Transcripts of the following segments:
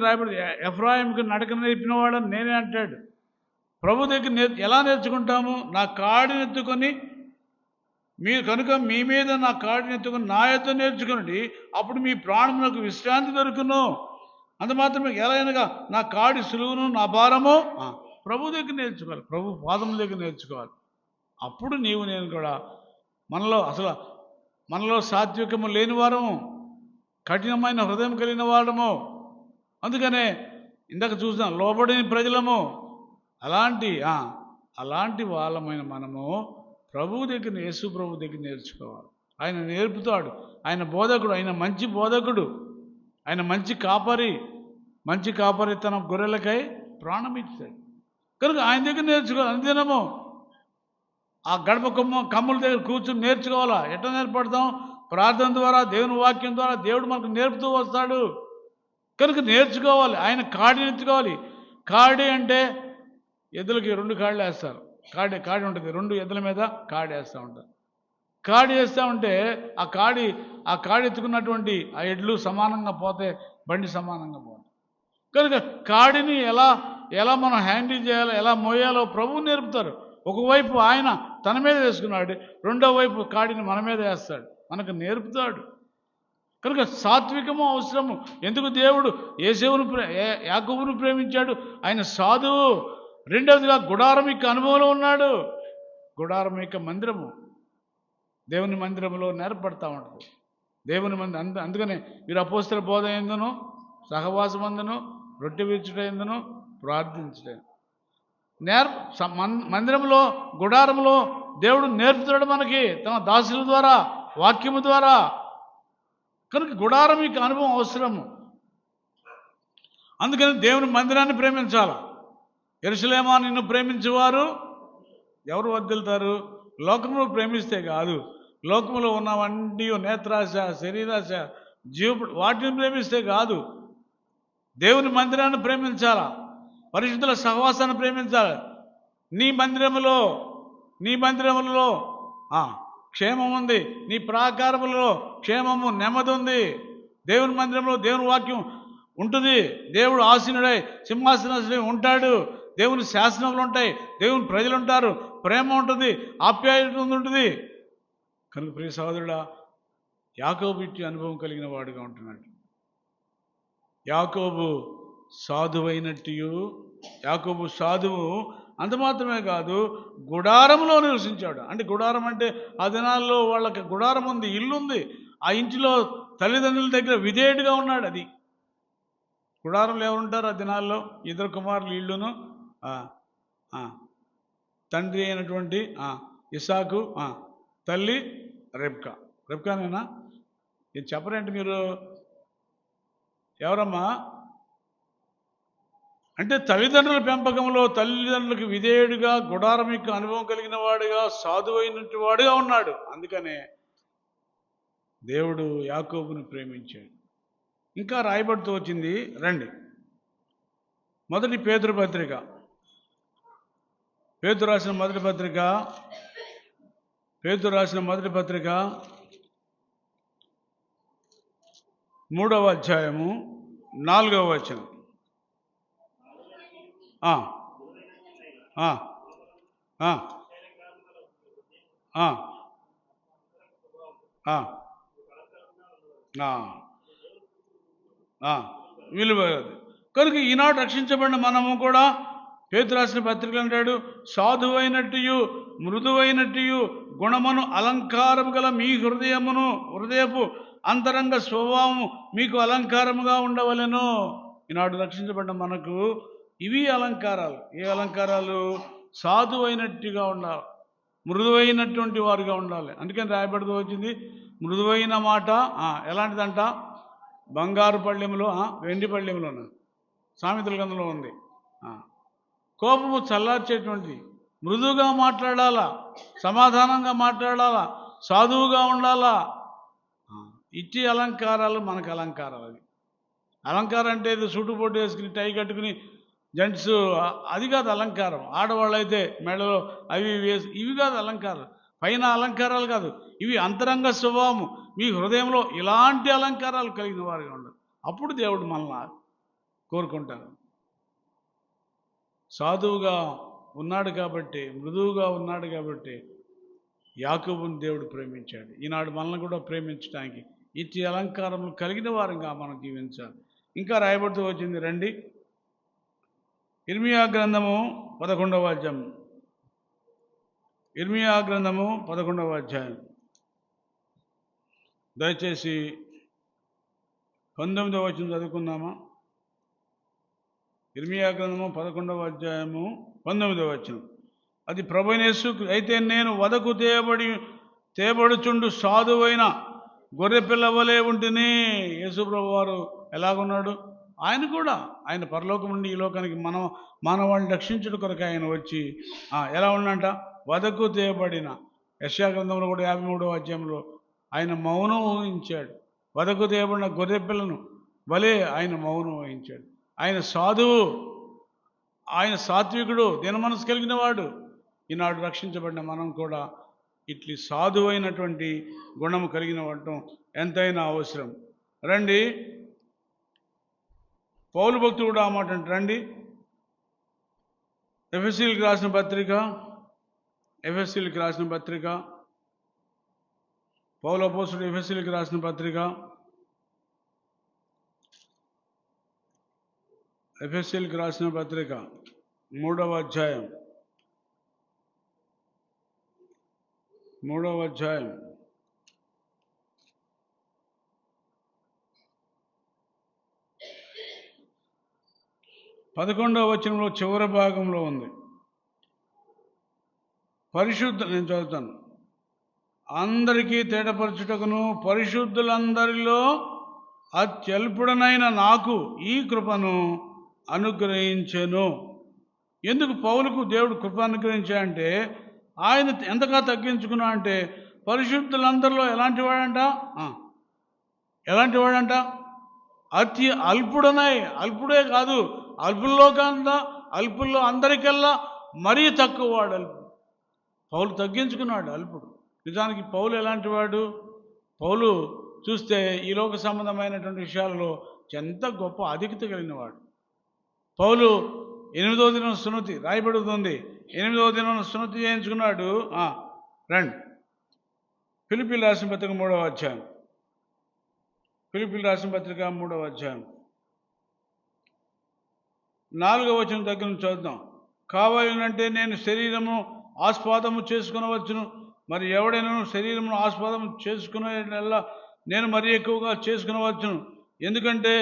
రాయబడి ఎఫ్రాయింకి నడక నేర్పిన వాడని నేనే అంటాడు. ప్రభు దగ్గర ఎలా నేర్చుకుంటాము? నా కాడిని ఎత్తుకొని మీరు కనుక మీ మీద నా కాడిని ఎత్తుకొని నా యొద్ద నేర్చుకునండి, అప్పుడు మీ ప్రాణములకు విశ్రాంతి దొరుకును. అంత మాత్రమే ఎలా అనగా నా కాడి సులువును నా భారము ప్రభు దగ్గర నేర్చుకోవాలి, ప్రభు పాదముల దగ్గర నేర్చుకోవాలి. అప్పుడు నీవు నేను కూడా మనలో సాత్వికము లేని వారము, కఠినమైన హృదయం కలిగిన వాడము. అందుకనే ఇందాక చూసాం లోబడిన ప్రజలము. అలాంటి వాళ్ళమైన మనము ప్రభు దగ్గర, యేసు ప్రభు దగ్గర నేర్చుకోవాలి. ఆయన నేర్పుతాడు. ఆయన బోధకుడు, ఆయన మంచి బోధకుడు, ఆయన మంచి కాపరి తన గొర్రెలకై ప్రాణం ఇచ్చాడు. కనుక ఆయన దగ్గర నేర్చుకోవాలి. అంతేనేమో ఆ గడప కమ్ముల దగ్గర కూర్చొని నేర్చుకోవాలా. ఎట్లా నేర్పడతాం? ప్రార్థన ద్వారా, దేవుని వాక్యం ద్వారా దేవుడు మనకు నేర్పుతూ వస్తాడు. కనుక నేర్చుకోవాలి. ఆయన కాడి నేర్చుకోవాలి. కాడి అంటే ఎద్దులకి 2 కాళ్ళు వేస్తారు. కాడి ఉంటుంది, 2 ఎద్దుల మీద కాడి వేస్తూ ఉంటారు. కాడి వేస్తూ ఉంటే ఆ కాడి ఎత్తుకున్నటువంటి ఆ ఎడ్లు సమానంగా పోతే బండి సమానంగా పోతుంది. కనుక కాడిని ఎలా మనం హ్యాండిల్ చేయాలో, ఎలా మోయాలో ప్రభువు నేర్పుతారు. ఒకవైపు ఆయన తన మీద వేసుకున్నాడు, రెండో వైపు కాడిని మన మీద వేస్తాడు, మనకు నేర్పుతాడు. కనుక సాత్వికము అవసరము. ఎందుకు దేవుడు యాకోబును ప్రేమించాడు? ఆయన సాధువు. రెండవదిగా గుడారం యొక్క అనుభవంలో ఉన్నాడు. గుడారం యొక్క మందిరము దేవుని మందిరంలో నేర్పడతా ఉంటుంది. దేవుని అందుకనే మీరు అపోస్తల బోధ ఎందును, సహవాసం అందును, రొట్టె విరుచుట ఎందును, ప్రార్థించడం మందిరంలో, గుడారంలో దేవుడు నేర్పుతాడు మనకి తన దాసుల ద్వారా, వాక్యము ద్వారా. కనుక గుడారం యొక్క అనుభవం అవసరము. అందుకని దేవుని మందిరాన్ని ప్రేమించాలి. యెరూషలేమా నిన్ను ప్రేమించేవారు ఎవరు వద్దెళ్తారు? లోకములో ప్రేమిస్తే కాదు, లోకములో ఉన్నవన్నీ నేత్రాశ, శరీరాశ, వాటిని ప్రేమిస్తే కాదు. దేవుని మందిరాన్ని ప్రేమించాలా, పరిశుద్ధుల సహవాసాన్ని ప్రేమించాలి. నీ మందిరములలో క్షేమం ఉంది, నీ ప్రాకారములలో క్షేమము, నెమ్మది ఉంది. దేవుని మందిరంలో దేవుని వాక్యం ఉంటుంది. దేవుడు ఆసీనుడై సింహాసనై ఉంటాడు. దేవుని శాసనములు ఉంటాయి, దేవుని ప్రజలు ఉంటారు, ప్రేమ ఉంటుంది, ఆప్యాయత ఉంటుంది. కనుక ప్రియ సహోదరుడా, యాకోబు ఇట్టి అనుభవం కలిగిన వాడుగా ఉంటున్నాడు. యాకోబు సాధువు. అంత మాత్రమే కాదు, గుడారంలో నివసించాడు. అంటే గుడారం అంటే ఆ దినాల్లో వాళ్ళకి గుడారం ఉంది, ఇల్లు ఉంది. ఆ ఇంటిలో తల్లిదండ్రుల దగ్గర విధేయుడిగా ఉన్నాడు. అది గుడారంలో ఎవరుంటారు ఆ దినాల్లో? 2 కుమారులు ఇల్లును, తండ్రి అయినటువంటి ఇసాకు, తల్లి రెబ్కానేనా? ఇది చెప్పరేంటి మీరు? ఎవరమ్మా? అంటే తల్లిదండ్రుల పెంపకంలో తల్లిదండ్రులకు విధేయుడిగా, గుడారం యొక్క అనుభవం కలిగిన వాడుగా, సాధువైనటువంటి వాడుగా ఉన్నాడు. అందుకనే దేవుడు యాకోబును ప్రేమించాడు. ఇంకా రాయబడుతూ వచ్చింది, రండి. పేతురు రాసిన మొదటి పత్రిక 3వ అధ్యాయము 4వ వచనం. విలువ. కనుక ఈనాడు రక్షించబడిన మనము కూడా పేతురు రాసిన పత్రికలు అంటాడు, సాధువైనట్టు మృదువైనట్టు గుణమును అలంకారము గల మీ హృదయపు అంతరంగ స్వభావము మీకు అలంకారముగా ఉండవలెను. ఈనాడు రక్షించబడిన మనకు ఇవి అలంకారాలు. ఏ అలంకారాలు? సాధువైనట్టుగా ఉండాలి, మృదువైనటువంటి వారుగా ఉండాలి. అందుకని రాయబడుతూ వచ్చింది, మృదువైన మాట ఎలాంటిదంట? బంగారు పళ్ళెములో, వెండి పళ్ళెములో, సామెతల గ్రంథంలో ఉంది. కోపము చల్లార్చేటువంటిది. మృదువుగా మాట్లాడాలా, సమాధానంగా మాట్లాడాలా, సాధువుగా ఉండాలా. ఇట్టి అలంకారాలు మనకు అలంకారాలు. అది అలంకారం అంటే ఇది సూటు పోటు వేసుకుని టై కట్టుకుని జెంట్స్, అది కాదు అలంకారం. ఆడవాళ్ళు అయితే మెడలో అవి వేసి, ఇవి కాదు అలంకారం. పైన అలంకారాలు కాదు, ఇవి అంతరంగ స్వభావము. మీ హృదయంలో ఇలాంటి అలంకారాలు కలిగిన వారుగా ఉండదు. అప్పుడు దేవుడు మనల్ని కోరుకుంటాను. సాధువుగా ఉన్నాడు కాబట్టి, మృదువుగా ఉన్నాడు కాబట్టి యాకోబుని దేవుడు ప్రేమించాడు. ఈనాడు మనల్ని కూడా ప్రేమించడానికి ఇట్టి అలంకారములు కలిగిన వారంగా మనం జీవించాలి. ఇంకా రాయబడుతూ వచ్చింది, రండి. ఇర్మియా గ్రంథము 11వ అధ్యాయం. ఇర్మియా గ్రంథము 11వ అధ్యాయం. దయచేసి 19వ వచనం చదువుకుందామా? ఇర్మియా గ్రంథము 11వ అధ్యాయము 19వ వచనం. అది ప్రభువైన యేసు, అయితే నేను వదకు తేబడుచుండు సాధువైన గొర్రె పిల్ల వలె ఉంటిని. యేసు ప్రభు వారు ఎలాగున్నాడు? ఆయన కూడా, ఆయన పరలోకం నుండి ఈ లోకానికి మానవాళ్ళని రక్షించుట కొరకు ఆయన వచ్చి ఎలా ఉన్నంట? వదకు తేబడిన. యెషయా గ్రంథంలో కూడా 53వ అధ్యాయంలో ఆయన మౌనం వహించాడు. వదకు తేబడిన గొర్రె పిల్లను వలె ఆయన మౌనం వహించాడు. ఆయన సాధువు, ఆయన సాత్వికుడు, దినమనసు కలిగిన వాడు. ఈనాడు రక్షించబడిన మనం కూడా ఇట్లి సాధువైనటువంటి గుణము కలిగిన ఉండటం ఎంతైనా అవసరం. రండి, పౌలు భక్తుడు కూడా ఆ మాట అంటే, రండి. ఎఫెసీయులకు రాసిన పత్రిక, పౌలు అపోస్తలుడు ఎఫెసీయులకు రాసిన పత్రిక, ఎఫెసీయులకు రాసిన పత్రిక 3వ అధ్యాయం. 3వ అధ్యాయం 11వ వచనంలో చివరి భాగంలో ఉంది. నేను చదువుతాను. అందరికీ తేటపరచుటకును పరిశుద్ధులందరిలో అత్యల్పుడనైన నాకు ఈ కృపను అనుగ్రహించెను. ఎందుకు పౌలుకు దేవుడు కృప అనుగ్రహించాడంటే, ఆయన ఎంతగా తగ్గించుకున్నా అంటే, పరిశుద్ధులందరిలో ఎలాంటి వాడంట? అతి అల్పుడే కాదు, అల్పుల్లో అందరికల్లా మరీ తక్కువ వాడు అల్పుడు. పౌలు తగ్గించుకున్నాడు, అల్పుడు. నిజానికి పౌలు ఎలాంటి వాడు? పౌలు చూస్తే ఈ లోక సంబంధమైనటువంటి విషయాలలో ఎంత గొప్ప అధికత కలిగిన వాడు. పౌలు 8వ దినం సున్నతి రాయబడుతుంది. 8వ దినం సున్నతి చేయించుకున్నాడు. రండి, ఫిలిప్పీయులకు రాసిన పత్రిక 3వ అధ్యాయం. ఫిలిప్పీయులకు రాసిన పత్రిక 3వ అధ్యాయం 4వ వచనం దగ్గర నుంచి చదువుతాం. కావాలంటే నేను శరీరము ఆస్వాదము చేసుకునవచ్చును, మరి ఎవడైనా శరీరమును ఆస్వాదము చేసుకునేలా నేను మరీ ఎక్కువగా చేసుకునవచ్చును. ఎందుకంటే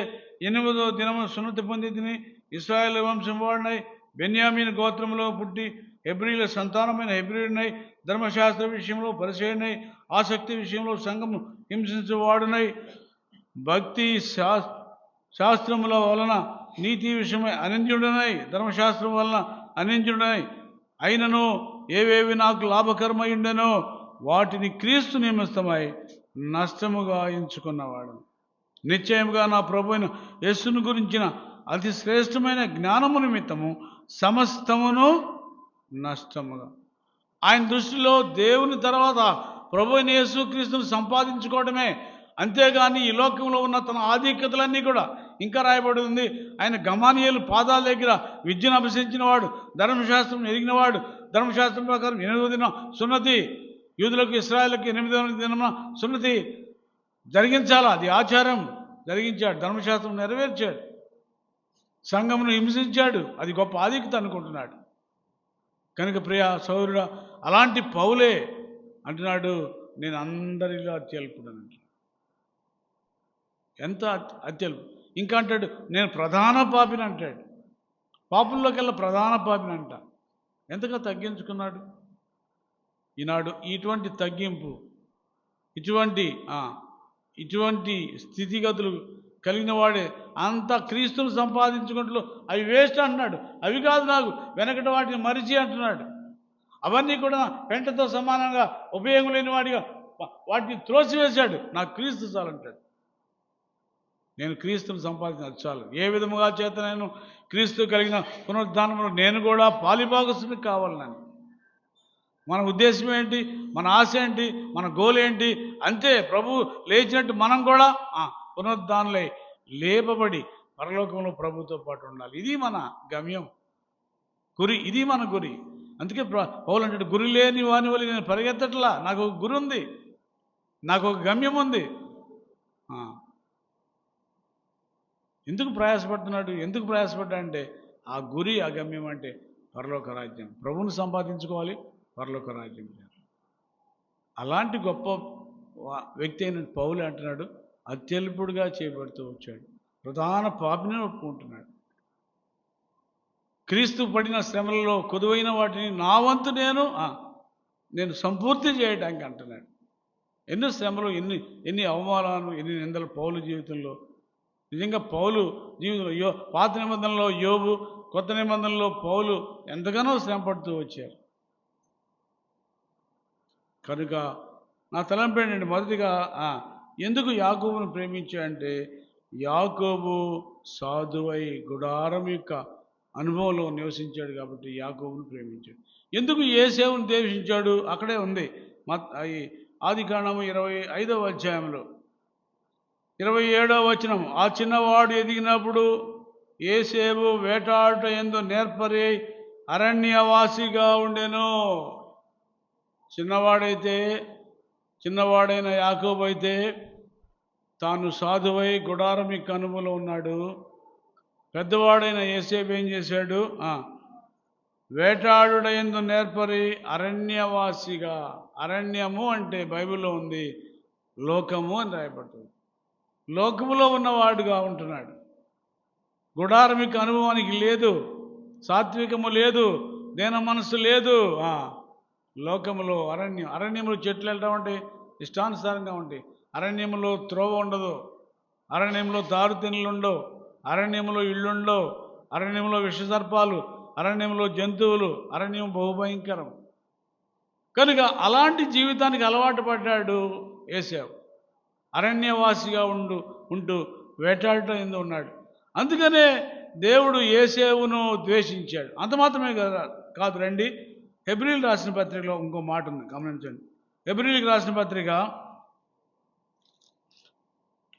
8వ దినము సున్నతి పొంది తిని ఇశ్రాయేలు వంశం వాడినై, బెన్యామీను గోత్రంలో పుట్టి హెబ్రీల సంతానమైన హెబ్రీయుడినై, ధర్మశాస్త్ర విషయంలో పరిచయుడినై, ఆసక్తి విషయంలో సంఘము హింసించేవాడునై, భక్తి శాస్త్రముల వలన నీతి విషయమై అనింద్యుడనై, ధర్మశాస్త్రం వలన అనింద్యుడనై, అయినను ఏవేవి నాకు లాభకరమై ఉండెనో వాటిని క్రీస్తు నిమిత్తమై నష్టముగా ఎంచుకున్నవాడు. నిశ్చయముగా నా ప్రభువైన యేసును గురించిన అతి శ్రేష్టమైన జ్ఞానము నిమిత్తము సమస్తమును నష్టముగా. ఆయన దృష్టిలో దేవుని తర్వాత ప్రభువైన యేసు క్రీస్తును సంపాదించుకోవడమే, అంతేగాని ఈ లోకంలో ఉన్న తన ఆధిక్యతలన్నీ కూడా. ఇంకా రాయబడి ఉంది, ఆయన గమానియేలు పాదాల దగ్గర విద్యను అభ్యసించిన వాడు, ధర్మశాస్త్రం ఎరిగినవాడు. ధర్మశాస్త్రం ప్రకారం 8వ దినం సున్నతి, యూదులకు ఇశ్రాయేలుకి 8వ దినం సున్నతి జరిగించాలా, అది ఆచారం. జరిగించాడు, ధర్మశాస్త్రం నెరవేర్చాడు, సంఘమును హింసించాడు. అది గొప్ప ఆధిక్యత అనుకుంటున్నాడు. కనుక ప్రియ సోదరుడా, అలాంటి పౌలే అంటున్నాడు, నేను అందరిలో అత్యల్పుడను. ఎంత అత్యల్పు! ఇంకా అంటాడు, నేను ప్రధాన పాపిని అంటాడు. పాపుల్లోకెల్లా ప్రధాన పాపిని అంట. ఎంతగా తగ్గించుకున్నాడు. ఈనాడు ఇటువంటి తగ్గింపు, ఇటువంటి స్థితిగతులు కలిగిన వాడే అంత క్రీస్తును సంపాదించుకుంటూ అవి వేస్ట్ అంటున్నాడు. అవి కాదు నాకు, వెనకటి వాటిని మరిచి అంటున్నాడు. అవన్నీ కూడా పెంటతో సమానంగా ఉపయోగం లేని వాడిగా వాటిని త్రోసివేశాడు. నాకు క్రీస్తు చాలంటాడు. నేను క్రీస్తును సంపాదించిన చాలు. ఏ విధముగా చేత నేను క్రీస్తు కలిగిన పునరుద్ధానంలో నేను కూడా పాలిభాగస్తుని కావాలని. మన ఉద్దేశం ఏంటి, మన ఆశ ఏంటి, మన గోల్ ఏంటి? అంతే, ప్రభు లేచినట్టు మనం కూడా పునరుద్ధానులై లేపబడి పరలోకంలో ప్రభుతో పాటు ఉండాలి. ఇది మన గమ్యం, గురి. ఇది మన గురి. అందుకే పౌలు అంటాడు, గురి లేని వాని వల్ల నేను పరిగెత్తట్లా, నాకు ఒక గురి ఉంది, నాకు ఒక గమ్యం ఉంది. ఎందుకు ప్రయాసపడుతున్నాడు? ఎందుకు ప్రయాసపడ్డా అంటే ఆ గురి, ఆ గమ్యం అంటే పరలోక రాజ్యం. ప్రభువును సంపాదించుకోవాలి, పరలోక రాజ్యం. అలాంటి గొప్ప వ్యక్తి అయిన పౌలు అంటున్నాడు, అత్యల్పుడుగా చేయబడుతూ వచ్చాడు, ప్రధాన పాపిని ఒప్పుకుంటున్నాడు. క్రీస్తు పడిన శ్రమలలో కొదువైన వాటిని నా వంతు నేను సంపూర్తి చేయడానికి అంటున్నాడు. ఎన్నో శ్రమలు, ఎన్ని అవమానాలు, ఎన్ని నిందలు పౌలు జీవితంలో. నిజంగా పౌలు జీవితంలో పాత నిబంధనలో యోబు, కొత్త నిబంధనలో పౌలు ఎంతగానో శ్రమ పడుతూ వచ్చారు. కనుక నా తలంపు ఏంటంటే, మొదటిగా ఎందుకు యాకోబును ప్రేమించాడంటే, యాకోబు సాధువై గుడారం యొక్క అనుభవంలో నివసించాడు కాబట్టి యాకోబును ప్రేమించాడు. ఎందుకు యోసేపును ద్వేషించాడు? అక్కడే ఉంది ఆదికాండము 25వ అధ్యాయంలో 27వ వచనం. ఆ చిన్నవాడు ఎదిగినప్పుడు యోసేపు వేటాడుట యందు నేర్పరి అరణ్యవాసిగా ఉండెను. చిన్నవాడైన యాకోబు అయితే తాను సాధువై గుడారం యొక్క అనుభవంలో ఉన్నాడు. పెద్దవాడైన యోసేపు ఏం చేశాడు? వేటాడుట యందు నేర్పరి అరణ్యవాసిగా. అరణ్యము అంటే బైబిల్లో ఉంది లోకము అని రాయబడుతుంది. లోకములో ఉన్నవాడుగా ఉంటున్నాడు. గుడారమిక అనుభవానికి లేదు, సాత్వికము లేదు, దీన మనస్సు లేదు. లోకములో అరణ్యములో చెట్లు వెళ్ళడం అంటే ఇష్టానుసారంగా ఉంటాయి. అరణ్యములో త్రోవ ఉండదు, అరణ్యంలో తారుతిన్నులు ఉండవు, అరణ్యంలో ఇళ్ళుండవు, అరణ్యంలో విషసర్పాలు, అరణ్యంలో జంతువులు, అరణ్యం బహుభయంకరం. కనుక అలాంటి జీవితానికి అలవాటు పడ్డాడు యోసేపు. అరణ్యవాసిగా ఉంటూ వేటాడటం ఎందు ఉన్నాడు. అందుకనే దేవుడు యోసేపును ద్వేషించాడు. అంత మాత్రమే కాదు. రండి, హెబ్రీయులకు రాసిన పత్రికలో ఇంకో మాట ఉంది, గమనించండి. హెబ్రీయులకు రాసిన పత్రిక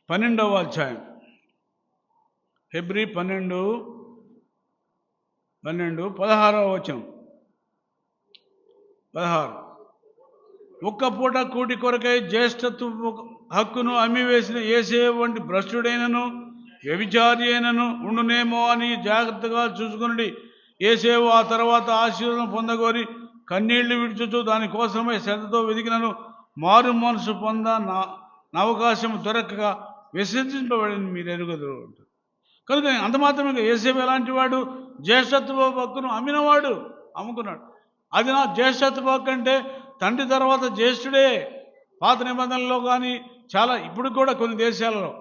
12వ అధ్యాయం. హెబ్రీ 12:16వ వచనం. 16. ఒక్క పూట కూటి కొరకై జ్యేష్ఠత్వ హక్కును అమ్మివేసిన యోసేపు వంటి భ్రష్టుడైనను వ్యభిచారి అయినను ఉండునేమో అని జాగ్రత్తగా చూసుకుని యోసేపు ఆ తర్వాత ఆశీర్వాదం పొందగోరి కన్నీళ్లు విడుచుతూ దానికోసమై శ్రద్ధతో వెతికినను మారు మనసు అవకాశం దొరకక విసర్జింపబడింది మీరు ఎరుగదు. కనుక అంత మాత్రమే యోసేపు ఎలాంటి వాడు? జ్యేష్ఠత్వ హక్కును అమ్ముకున్నాడు. అది నా జ్యేష్ఠత్వ హక్కు అంటే తండ్రి తర్వాత జ్యేష్ఠుడే. పాత నిబంధనలో కానీ చాలా, ఇప్పుడు కూడా కొన్ని దేశాలలో,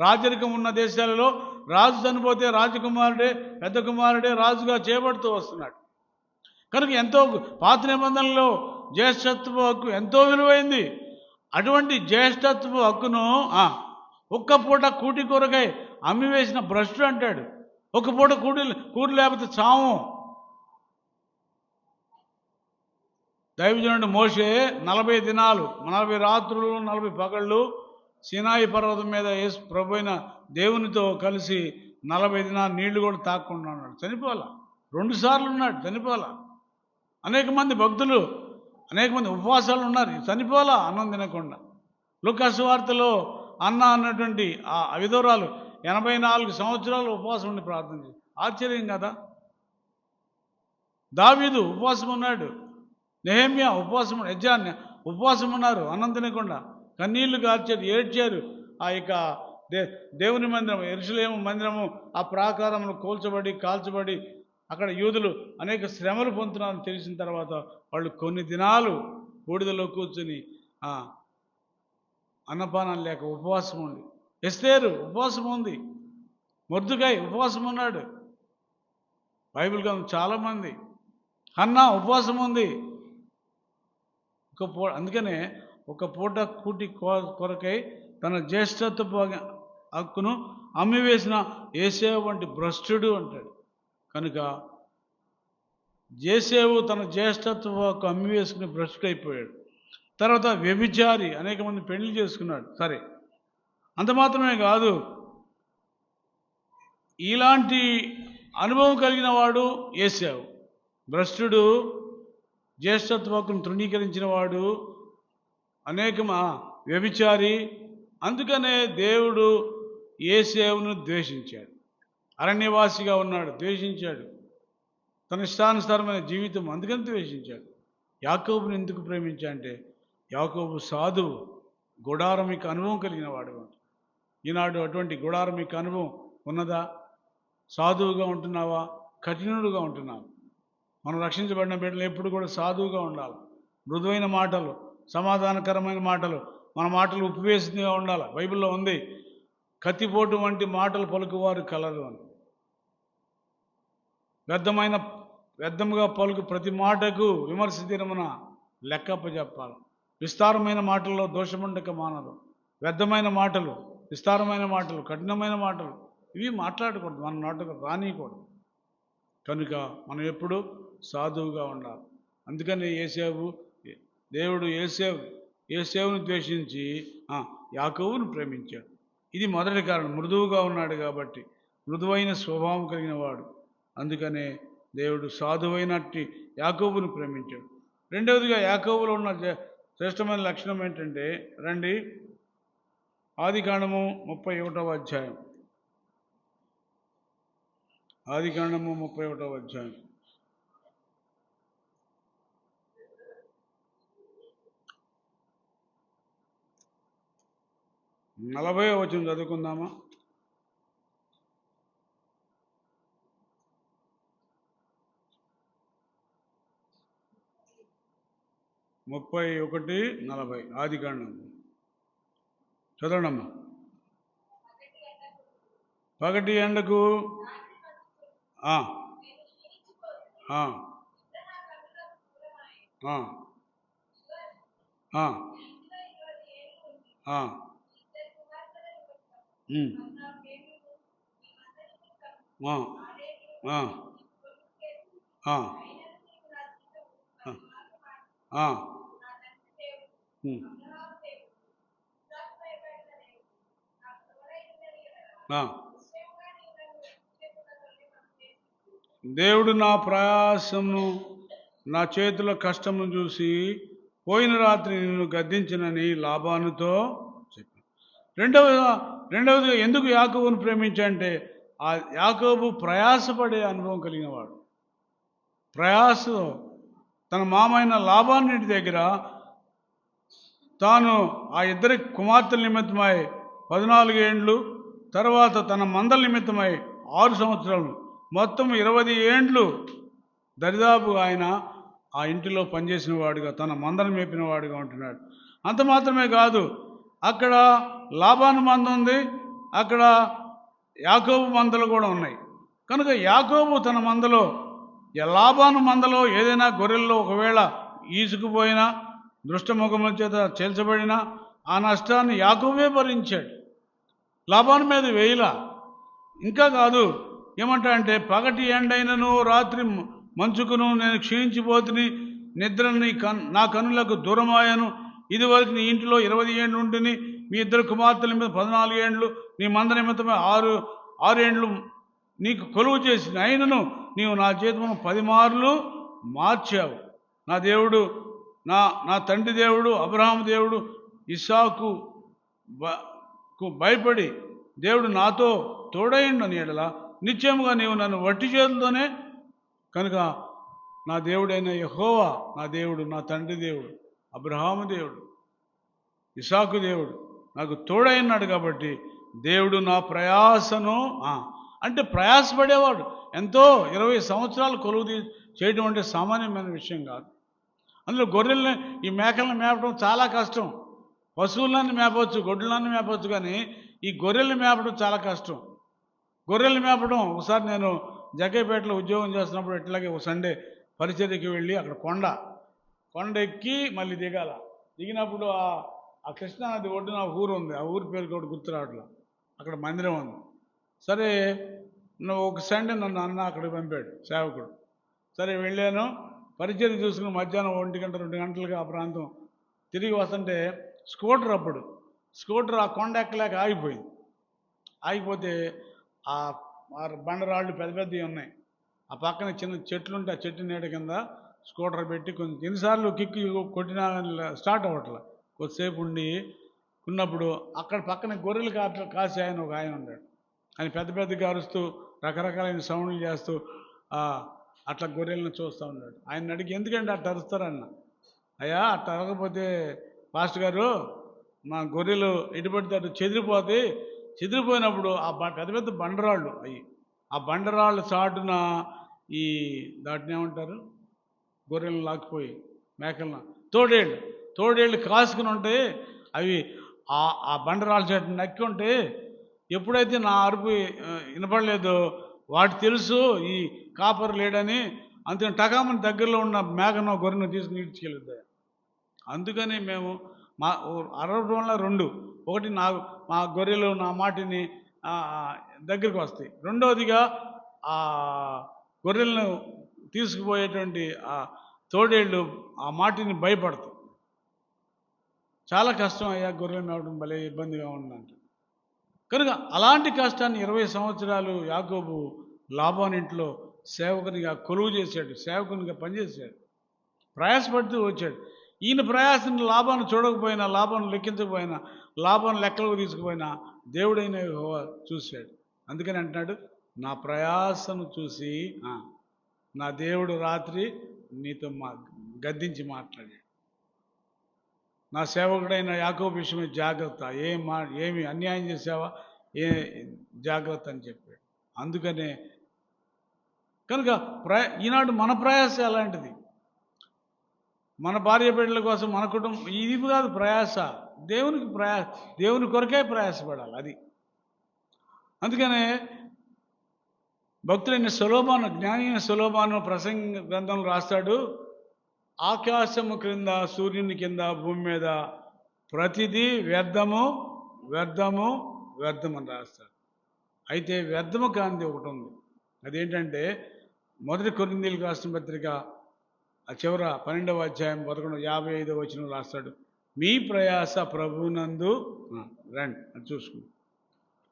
రాజరికం ఉన్న దేశాలలో రాజు చనిపోతే రాజకుమారుడే, పెద్ద కుమారుడే రాజుగా చేపడుతూ వస్తున్నాడు. కనుక ఎంతో పాత నిబంధనలో జ్యేష్ఠత్వ హక్కు ఎంతో విలువైంది. అటువంటి జ్యేష్ఠత్వ హక్కును ఒక్క పూట కూటి కొరకై అమ్మివేసిన భ్రష్టుడు అంటాడు. ఒక పూట కూడి లేకపోతే చావు. దైవజనుడు మోషే 40 దినాలు 40 రాత్రులు 40 పగళ్ళు సీనాయి పర్వతం మీద ప్రభు అయిన దేవునితో కలిసి 40 దినాలు నీళ్లు కూడా తాక్కుండా ఉన్నాడు. చనిపోవాలా. 2 సార్లు ఉన్నాడు, చనిపోవాలా. అనేక మంది భక్తులు, అనేక మంది ఉపవాసాలు ఉన్నారు, చనిపోవాలా అన్నం తినకుండా. లూకా సువార్తలో అన్న అన్నటువంటి ఆ విధవరాలు 84 సంవత్సరాలు ఉపవాసం ఉండి ప్రార్థన చేసి, ఆశ్చర్యం కదా. దావీదు ఉపవాసం ఉన్నాడు, నెహెమ్యా ఉపవాసం, యెజ్జాన్య ఉపవాసం ఉన్నారు, అన్నం తినకుండా కన్నీళ్లు కార్చారు, ఏడ్చారు. ఆ యొక్క దేవుని మందిరం, యెరూషలేము మందిరము ఆ ప్రాకారములు కాల్చబడి అక్కడ యూదులు అనేక శ్రమలు పొందుతున్నారని తెలిసిన తర్వాత వాళ్ళు కొన్ని దినాలు బూడిదలో కూర్చుని అన్నపానం లేక ఉపవాసం ఉంది. ఎస్తేరు ఉపవాసం ఉంది, మొర్దుకాయ్ ఉపవాసం ఉన్నాడు. బైబిల్ గ్రంథం చాలామంది, హన్నా ఉపవాసం ఉంది. అందుకనే ఒక పూట కూటి కొరకై తన జ్యేష్ఠత్వ హక్కును అమ్మివేసిన యోసేపు వంటి భ్రష్టుడు అంటాడు. కనుక యోసేపు తన జ్యేష్ఠత్వ హక్కు అమ్మివేసుకుని భ్రష్టుడైపోయాడు. తర్వాత వ్యభిచారి, అనేక మంది పెళ్లి చేసుకున్నాడు. సరే, అంత మాత్రమే కాదు, ఇలాంటి అనుభవం కలిగిన వాడు ఏశావు. భ్రష్టుడు, జ్యేష్ఠత్వకును తృణీకరించిన వాడు, వ్యభిచారి. అందుకనే దేవుడు ఏశావును ద్వేషించాడు. అరణ్యవాసిగా ఉన్నాడు, ద్వేషించాడు. తన ఇష్టానుసారమైన జీవితం, అందుకని ద్వేషించాడు. యాకోబుని ఎందుకు ప్రేమించాడంటే యాకోబు సాధువు, గుడారమిక అనుభవం కలిగిన వాడు. ఈనాడు అటువంటి గుడారమిక అనుభవం ఉన్నదా? సాధువుగా ఉంటున్నావా? కఠినుడుగా ఉంటున్నావా? మనం రక్షించబడిన బిడ్డలు ఎప్పుడు కూడా సాధువుగా ఉండాలి. మృదువైన మాటలు, సమాధానకరమైన మాటలు, మన మాటలు ఉప్పివేసినగా ఉండాలి. బైబిల్లో ఉంది, కత్తిపోటు వంటి మాటలు పలుకువారు కలరు అని. వ్యర్థముగా పలుకు ప్రతి మాటకు విమర్శ దినమున లెక్కప్ప చెప్పాలి. విస్తారమైన మాటల్లో దోషముండక మానరు. వ్యర్థమైన మాటలు, విస్తారమైన మాటలు, కఠినమైన మాటలు ఇవి మాట్లాడకూడదు, మన నోటకు రానియకూడదు. కనుక మనం ఎప్పుడు సాధువుగా ఉండాలి. అందుకని దేవుడు ఏసేవును ద్వేషించి యాకోబును ప్రేమించాడు. ఇది మొదటి కారణం. మృదువుగా ఉన్నాడు కాబట్టి, మృదువైన స్వభావం కలిగిన వాడు. అందుకనే దేవుడు సాధువైనట్టి యాకోబును ప్రేమించాడు. రెండవదిగా యాకోబులో ఉన్న శ్రేష్టమైన లక్షణం ఏంటంటే, రండి, ఆదికాండము 31వ అధ్యాయం. ఆదికాండము 31వ అధ్యాయం. నలభై వచనం చదువుకుందామా? ముప్పై 41:40 ఆదికాండం. చదవండమ్మా. పగటి ఎండకు దేవుడు నా ప్రయాసమును, నా చేతుల కష్టమును చూసి పోయిన రాత్రి నిన్ను గద్దించినని లాబానుతో చెప్పాను. రెండవదిగా ఎందుకు యాకోబును ప్రేమించంటే, ఆ యాకోబు ప్రయాసపడే అనుభవం కలిగిన వాడు. తన మామైన లాబానుడి దగ్గర తాను ఆ ఇద్దరి కుమార్తెల నిమిత్తమై 14 ఏండ్లు, తర్వాత తన మందల నిమిత్తమై 6 సంవత్సరాలు, మొత్తం 20 ఏండ్లు దరిదాపు ఆయన ఆ ఇంటిలో పనిచేసిన వాడుగా, తన మందను మేపిన వాడుగా ఉంటున్నాడు. అంత మాత్రమే కాదు, అక్కడ లాబాను మంద ఉంది, అక్కడ యాకోబు మందలు కూడా ఉన్నాయి. కనుక యాకోబు తన మందలో, లాబాను మందలో ఏదైనా గొర్రెల్లో ఒకవేళ ఈసుకుపోయినా, దృష్టముఖముల చేత చేల్చబడినా ఆ నష్టాన్ని యాకోబే భరించాడు. లాబాను మీద వేయలా. ఇంకా కాదు, ఏమంటా అంటే, పగటి ఎండైనను రాత్రి మంచుకును నేను క్షీణించిపోతుని, నిద్రని నా కనులకు దూరమాయను. ఇదివరకు నీ ఇంటిలో 20 ఏండ్లు ఉంటుని, మీ ఇద్దరు కుమార్తెల మీద 14 ఏండ్లు, నీ మంద నిమిత్తమే 6 ఏండ్లు నీకు కొలువు చేసిన, అయినను నీవు నా చేతులను 10 మార్లు మార్చావు. నా దేవుడు, నా తండ్రి దేవుడు, అబ్రహాము దేవుడు, ఇస్సాకు భయపడి దేవుడు నాతో తోడైండని ఎడల నిశ్చయముగా నీవు నన్ను వట్టి చేతులతోనే, కనుక నా దేవుడైన యెహోవా నా దేవుడు, నా తండ్రి దేవుడు, అబ్రహాము దేవుడు, ఇస్సాకు దేవుడు నాకు తోడైనాడు. కాబట్టి దేవుడు నా ప్రయాసను, అంటే ప్రయాసపడేవాడు. ఎంతో 20 సంవత్సరాలు కొలువు చేయడం అంటే సామాన్యమైన విషయం కాదు. అందులో గొర్రెల్ని, ఈ మేకలను మేపడం చాలా కష్టం. పశువులన్నీ మేపవచ్చు, గొడ్లన్నీ మేపవచ్చు, కానీ ఈ గొర్రెల్ని మేపడం చాలా కష్టం. గొర్రెలు మేపడం, ఒకసారి నేను జగ్గైపేటలో ఉద్యోగం చేస్తున్నప్పుడు ఇట్లాగే ఒక సండే పరిచర్యకి వెళ్ళి, అక్కడ కొండ ఎక్కి మళ్ళీ దిగినప్పుడు ఆ కృష్ణానది ఒడ్డున ఊరు ఉంది, ఆ ఊరి పేరు కూడా గుర్తు రావట్లా, అక్కడ మందిరం ఉంది. సరే, ఒక సండే నన్ను అక్కడికి పంపాడు సేవకుడు. సరే వెళ్ళాను, పరిచర్య చూసుకుని మధ్యాహ్నం 1 గంట 2 గంటలకి ఆ ప్రాంతం తిరిగి వస్తుంటే స్కూటర్ ఆ కొండ ఎక్కలేక ఆగిపోయింది. ఆగిపోతే ఆ బండరాళ్ళు పెద్ద పెద్దవి ఉన్నాయి. ఆ పక్కన చిన్న చెట్లు ఉంటే ఆ చెట్టు నీడ కింద స్కూటర్ పెట్టి కొంచెం ఎన్నిసార్లు కిక్కి కొట్టినా స్టార్ట్ అవ్వట్ల. కొద్దిసేపు ఉన్నప్పుడు అక్కడ పక్కన గొర్రెలు కాసే ఆయన ఒక ఆయన ఉన్నాడు. ఆయన పెద్ద పెద్దగా అరుస్తూ రకరకాలైన సౌండ్లు చేస్తూ అట్లా గొర్రెలను చూస్తూ ఉన్నాడు. ఆయన అడిగి ఎందుకంటే అట్లా అరుస్తారన్న. అయ్యా అట్లా అరగకపోతే పాస్టర్ గారు మా గొర్రెలు ఎటుపడితే అటు చెదిరిపోయినప్పుడు ఆ పెద్ద పెద్ద బండరాళ్ళు అవి, ఆ బండరాళ్ళ చాటున ఈ దాటిని ఏమంటారు, గొర్రెలను లాక్కుపోయి మేకలను తోడేళ్ళు కాసుకుని ఉంటే అవి ఆ బండరాళ్ళ చాటుని నక్కి ఉంటే ఎప్పుడైతే నా అరుపు వినపడలేదో వాటి తెలుసు ఈ కాపర్ లేడని, అంతే టకామని దగ్గరలో ఉన్న మేకను గొర్రెను తీసుకుని ఈడ్చుకెళ్ళిద్దాయి. అందుకని మేము మా అరవడంలో ఒకటి మా గొర్రెలు నా మాటిని దగ్గరికి వస్తాయి. రెండవదిగా ఆ గొర్రెలను తీసుకుపోయేటువంటి ఆ తోడేళ్ళు ఆ మాటిని భయపడతాయి. చాలా కష్టం అయ్యా గొర్రెలు మేవడం భలే ఇబ్బందిగా ఉందంట. కనుక అలాంటి కష్టాన్ని 20 సంవత్సరాలు యాకోబు లాబాను ఇంట్లో సేవకునిగా కొలువు చేశాడు, సేవకునిగా పనిచేశాడు, ప్రయాసపడుతూ వచ్చాడు. ఈయన ప్రయాసాన్ని లాబాను చూడకపోయినా, లాబాను లెక్కించకపోయినా, లాబాను లెక్కలకు తీసుకుపోయినా దేవుడైన యెహోవా చూశాడు. అందుకని అంటున్నాడు, నా ప్రయాసను చూసి నా దేవుడు రాత్రి నీతో గద్దించి మాట్లాడాడు. నా సేవకుడైన యాకోబు విషయమే జాగ్రత్త, ఏమి అన్యాయం చేసావా, జాగ్రత్త అని చెప్పాడు. అందుకనే కనుక ఈనాడు మన ప్రయాస అలాంటిది. మన భార్య బిడ్డల కోసం, మన కుటుంబం, ఇది కాదు ప్రయాస, దేవుని కొరకే ప్రయాసపడాలి. అది అందుకనే భక్తులైన సొలొమోను, జ్ఞాని అయిన సొలొమోను ప్రసంగ గ్రంథంలో రాస్తాడు, ఆకాశము క్రింద, సూర్యుని కింద, భూమి మీద ప్రతిదీ వ్యర్థము వ్యర్థము వ్యర్థం అని రాస్తాడు. అయితే వ్యర్థము కాంతి ఒకటి ఉంది. అదేంటంటే 1 కొరింథీయులకు రాసిన పత్రిక ఆ చివర 12వ అధ్యాయం 55వ వచనం రాస్తాడు, మీ ప్రయాస ప్రభువునందు రండి అని చూసుకుంటాం.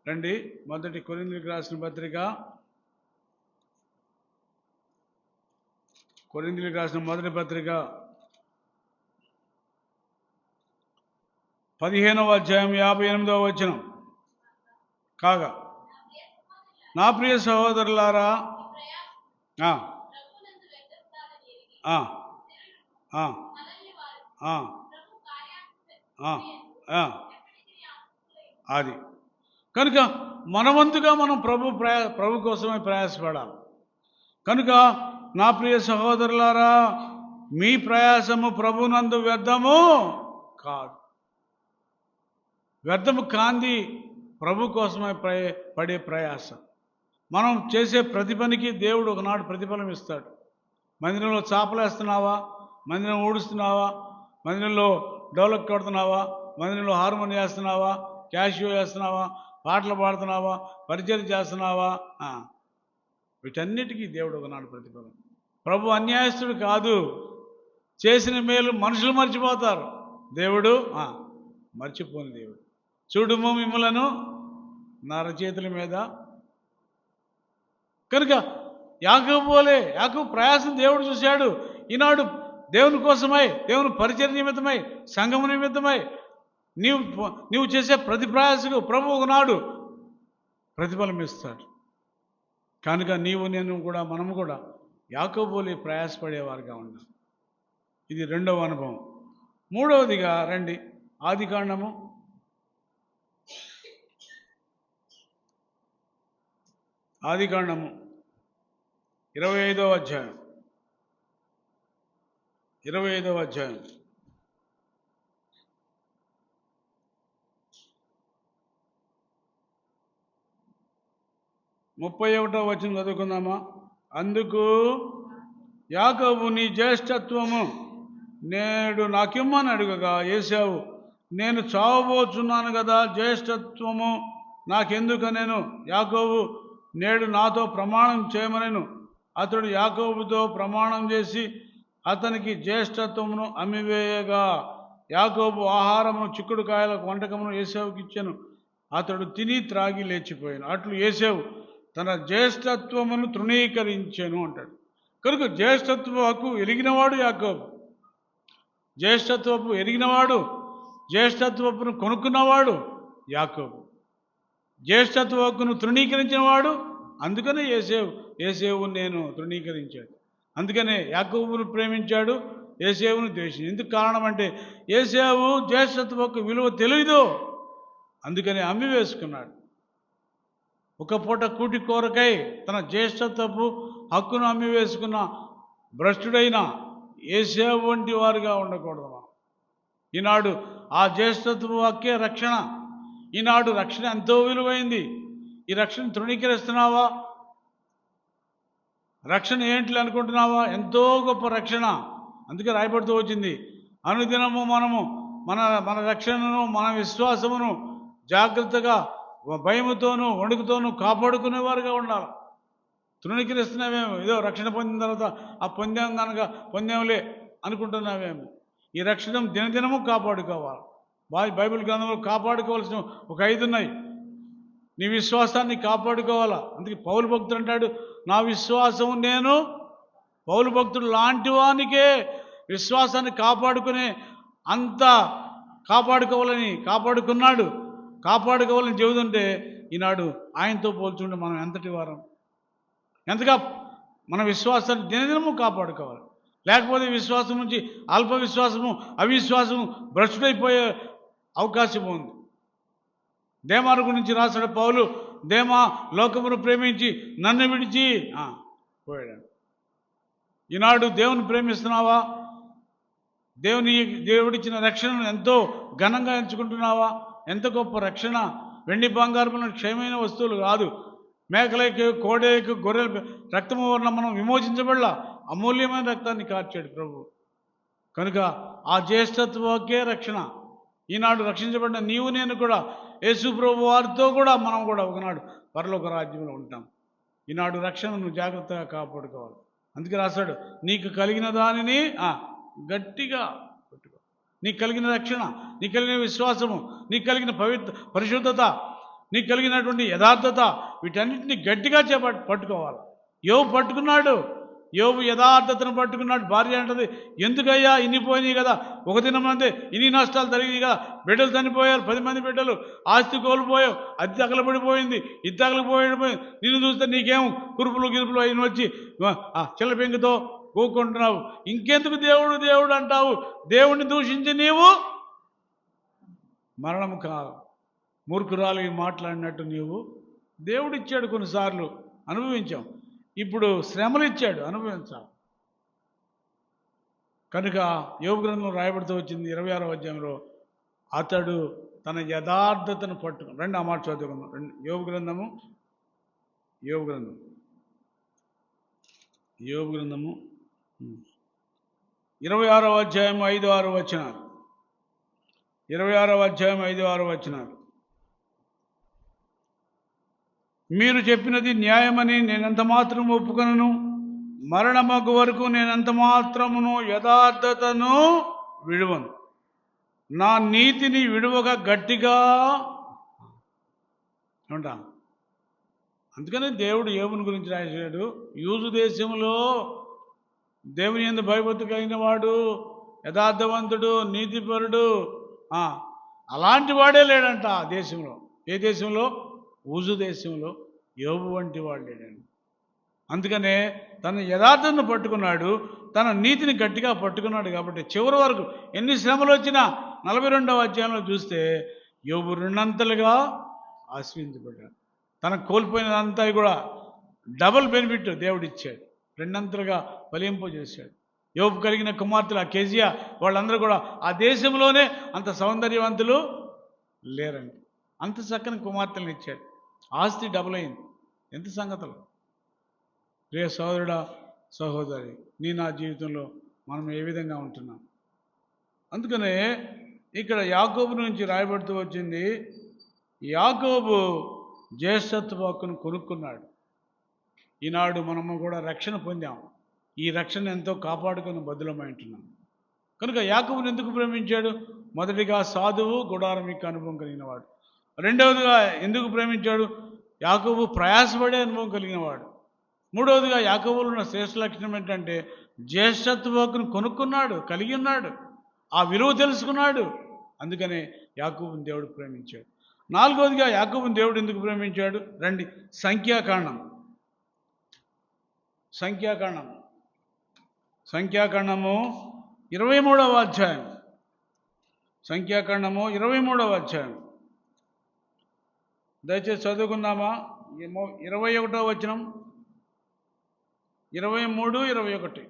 రండి 1 కొరింథీయులకు రాసిన పత్రిక, కొరింథీయులకు రాసిన మొదటి పత్రిక 15వ అధ్యాయం 58వ వచనం. కాగా నా ప్రియ సహోదరులారా, అది కనుక మనవంతుగా మనం ప్రభు కోసమే ప్రయాసపడాలి. కనుక నా ప్రియ సహోదరులారా, మీ ప్రయాసము ప్రభునందు వ్యర్థము కాదు. వ్యర్థము కాంది ప్రభు కోసమే పడే ప్రయాస. మనం చేసే ప్రతి పనికి దేవుడు ఒకనాడు ప్రతిఫలం ఇస్తాడు. మందిరంలో చాపలేస్తున్నావా, మందిరం ఊడుస్తున్నావా, మందిరంలో డోలక్ కొడుతున్నావా, మందిరంలో హార్మోని వేస్తున్నావా, క్యాషియో వేస్తున్నావా, పాటలు పాడుతున్నావా, పరిచయం చేస్తున్నావా, వీటన్నిటికీ దేవుడు ఒకనాడు ప్రతిఫలం. ప్రభు అన్యాయస్తుడు కాదు. చేసిన మేలు మనుషులు మర్చిపోతారు, దేవుడు మర్చిపోని దేవుడు. చూడుము మిమ్ములను నా రచయితల మీద. కనుక యాకోబు ప్రయాసం దేవుడు చూశాడు. ఈనాడు దేవుని కోసమై, దేవుని పరిచర్య నిమిత్తమై, సంఘము నిమిత్తమై నీవు చేసే ప్రతి ప్రయాసకు ప్రభు ఒకనాడు ప్రతిఫలం ఇస్తాడు. కనుక మనము కూడా యాకోబులే ప్రయాసపడేవారుగా ఉన్నాం. ఇది 2వ అనుభవం. 3వదిగా రండి, ఆదికాండము 25వ అధ్యాయం 31వ వచనం చదువుకుందామా. అందుకు యాకోబు, నీ జ్యేష్ఠత్వము నేడు నాకిమ్మని అడుగగా ఏశావు, నేను చావబోచున్నాను కదా, జ్యేష్ఠత్వము నాకెందుకనెను. యాకోబు నేడు నాతో ప్రమాణం చేయమనెను. అతడు యాకోబుతో ప్రమాణం చేసి అతనికి జ్యేష్ఠత్వమును అమ్మివేయగా, యాకోబు ఆహారమును, చిక్కుడుకాయల వంటకమును ఏశావుకి ఇచ్చెను. అతడు తిని త్రాగి లేచిపోయాను. అట్లు ఏశావు తన జ్యేష్ఠత్వమును తృణీకరించెను అంటాడు. కనుక జ్యేష్ఠత్వ హక్కు ఎరిగినవాడు యాకోబు, జ్యేష్ఠత్వపు ఎరిగినవాడు, జ్యేష్ఠత్వపును కొనుక్కున్నవాడు యాకోబు. జ్యేష్ఠత్వ హక్కును తృణీకరించినవాడు, అందుకనే ఏసేవు నేను తృణీకరించాడు. అందుకనే యాకోబును ప్రేమించాడు, ఏసేవును ద్వేషించాడు. ఎందుకు కారణం అంటే ఏసేవు జ్యేష్ఠత్వ హక్కు విలువ తెలియదు, అందుకని అమ్మి వేసుకున్నాడు. ఒక పూట కూటి కోరకై తన జ్యేష్ఠత్వపు హక్కును అమ్మి వేసుకున్న భ్రష్టుడైన ఏసేవు వంటి వారుగా ఉండకూడదు మనం. ఈనాడు ఆ జ్యేష్ఠత్వపు హక్కే రక్షణ. ఈనాడు రక్షణ ఎంతో విలువైంది. ఈ రక్షణ తృణీకరిస్తున్నావా? రక్షణ ఏంటి అనుకుంటున్నావా? ఎంతో గొప్ప రక్షణ. అందుకే రాయబడుతూ వచ్చింది, అనుదినము మనము మన రక్షణను, మన విశ్వాసమును జాగ్రత్తగా భయముతోనూ వణుకుతోనూ కాపాడుకునేవారుగా ఉండాలి. తృణీకరిస్తున్నావేమో, ఏదో రక్షణ పొందిన తర్వాత ఆ పొందాంలే అనుకుంటున్నావేమో. ఈ రక్షణ దినదినము కాపాడుకోవాలి. బైబిల్ గ్రంథంలో కాపాడుకోవాల్సిన ఒక 5 ఉన్నాయి. నీ విశ్వాసాన్ని కాపాడుకోవాలా. అందుకే పౌలు భక్తుడు అంటాడు, నా విశ్వాసం నేను పౌలు భక్తుడు లాంటి వానికే విశ్వాసాన్ని అంత కాపాడుకోవాలని చెబుతుంటే ఈనాడు ఆయనతో పోల్చుంటే మనం ఎంతటి వారం? ఎంతగా మన విశ్వాసాన్ని దినదినము కాపాడుకోవాలి. లేకపోతే విశ్వాసం నుంచి అల్ప విశ్వాసము, అవిశ్వాసము భ్రష్టుడైపోయే అవకాశం ఉంది. దేమాను గురించి రాసిన పౌలు, దేమా లోకమును ప్రేమించి నన్ను విడిచి పోయాడు. ఈనాడు దేవుని ప్రేమిస్తున్నావా? దేవుడిచ్చిన రక్షణను ఎంతో ఘనంగా ఎంచుకుంటున్నావా? ఎంత గొప్ప రక్షణ! వెండి బంగారములను క్షయమైన వస్తువులు కాదు, మేకలకి, కోడేకి, గొర్రెల రక్తము వలన మనం విమోచించబడలా, అమూల్యమైన రక్తాన్ని కార్చాడు ప్రభు. కనుక ఆ జ్యేష్ఠత్వకే రక్షణ. ఈనాడు రక్షించబడిన నీవు నేను కూడా యేసు ప్రభు వారితో కూడా మనం కూడా ఒకనాడు పరలోక రాజ్యంలో ఉంటాం. ఈనాడు రక్షణను జాగ్రత్తగా కాపాడుకోవాలి. అందుకే రాశాడు, నీకు కలిగిన దానిని గట్టిగా పట్టుకో. నీకు కలిగిన రక్షణ, నీకు కలిగిన విశ్వాసము, నీకు కలిగిన పరిశుద్ధత, నీకు కలిగినటువంటి యథార్థత, వీటన్నిటిని గట్టిగా పట్టుకోవాలి. యోబు పట్టుకున్నాడు, యోబు యథార్థతను పట్టుకున్నాడు. భార్య అంటది, ఎందుకయ్యా ఇన్ని పోయినాయి కదా, ఒక దినం అంతే ఇన్ని నష్టాలు జరిగినాయి కదా, బిడ్డలు చనిపోయారు, 10 మంది బిడ్డలు, ఆస్తి కోల్పోయావు, అది తగలబడిపోయింది, ఇది తగలపోయింది, నిన్ను చూస్తే నీకేం కురుపులు అయిన వచ్చి చిల్లపెంకుతో కూకుంటున్నావు, ఇంకెందుకు దేవుడు అంటావు? దేవుణ్ణి దూషించి నీవు మరణము మూర్ఖురాలికి మాట్లాడినట్టు నీవు దేవుడు ఇచ్చాడు, కొన్నిసార్లు అనుభవించాం, ఇప్పుడు శ్రమలు ఇచ్చాడు, అనుభవించాలి. కనుక యోబు గ్రంథంలో రాయబడుతూ వచ్చింది 26వ అధ్యాయంలో, అతడు తన యథార్థతను పట్టుకుని. రండి ఆ మాట చదువుకుందాం. యోబు గ్రంథము 26వ అధ్యాయం 5-6 వచనాలు. 26వ అధ్యాయం 5-6 వచనాలు. మీరు చెప్పినది న్యాయమని నేనెంత మాత్రము ఒప్పుకొనను, మరణమగు వరకు నేనెంత మాత్రమును యథార్థతను విడువను, నా నీతిని విడువగా గట్టిగా ఉంటా. అందుకని దేవుడు యోబుని గురించి రాశాడు, యూదు దేశంలో దేవుని యందు భయభక్తి కలిగిన వాడు, యథార్థవంతుడు, నీతిపరుడు, అలాంటి వాడే లేడంట ఆ దేశంలో. ఏ దేశంలో? ఊజు దేశంలో యోబు వంటి వాడు లేడండి. అందుకనే తన యథార్థతను పట్టుకున్నాడు, తన నీతిని గట్టిగా పట్టుకున్నాడు. కాబట్టి చివరి వరకు ఎన్ని శ్రమలు వచ్చినా 42వ అధ్యాయంలో చూస్తే యోబు 2 అంతలుగా ఆశీర్వదించబడ్డాడు. తనకు కోల్పోయినంతా కూడా డబుల్ బెనిఫిట్ దేవుడు ఇచ్చాడు, 2 అంతలుగా ఫలింపజేశాడు. యోబు కలిగిన కుమార్తెలు ఆ కేజియా వాళ్ళందరూ కూడా ఆ దేశంలోనే అంత సౌందర్యవంతులు లేరండి. అంత చక్కని కుమార్తెలను ఇచ్చాడు. ఆస్తి డబుల్ అయింది. ఎంత సంగతులు! ప్రియ సోదరుడా, సహోదరి, నా జీవితంలో మనం ఏ విధంగా ఉంటున్నాం? అందుకనే ఇక్కడ యాకోబు నుంచి రాయబడుతూ వచ్చింది, యాకోబు జ్యేష్ఠత్వ హక్కును కొనుక్కున్నాడు. ఈనాడు మనము కూడా రక్షణ పొందాం. ఈ రక్షణ ఎంతో కాపాడుకుని బదులమై ఉంటున్నాం. కనుక యాకోబుని ఎందుకు ప్రేమించాడు? మొదటిగా సాధువు, గుడారం యొక్క అనుభవం కలిగిన వాడు. రెండవదిగా ఎందుకు ప్రేమించాడు? యాకోబు ప్రయాసపడే అనుభవం కలిగిన వాడు. మూడవదిగా యాకోబులో ఉన్న శ్రేష్ఠ లక్షణం ఏంటంటే జ్యేష్ఠత్వకును కొనుక్కున్నాడు, కలిగి ఉన్నాడు, ఆ విలువ తెలుసుకున్నాడు. అందుకనే యాకోబుని దేవుడు ప్రేమించాడు. నాలుగవదిగా యాకోబుని దేవుడు ఎందుకు ప్రేమించాడు? రండి, సంఖ్యాకాండం. సంఖ్యాకాండము 23వ అధ్యాయం. సంఖ్యాకాండము 23వ అధ్యాయం. దయచేసి చదువుకుందామా? 21వ వచనం, 23, 21.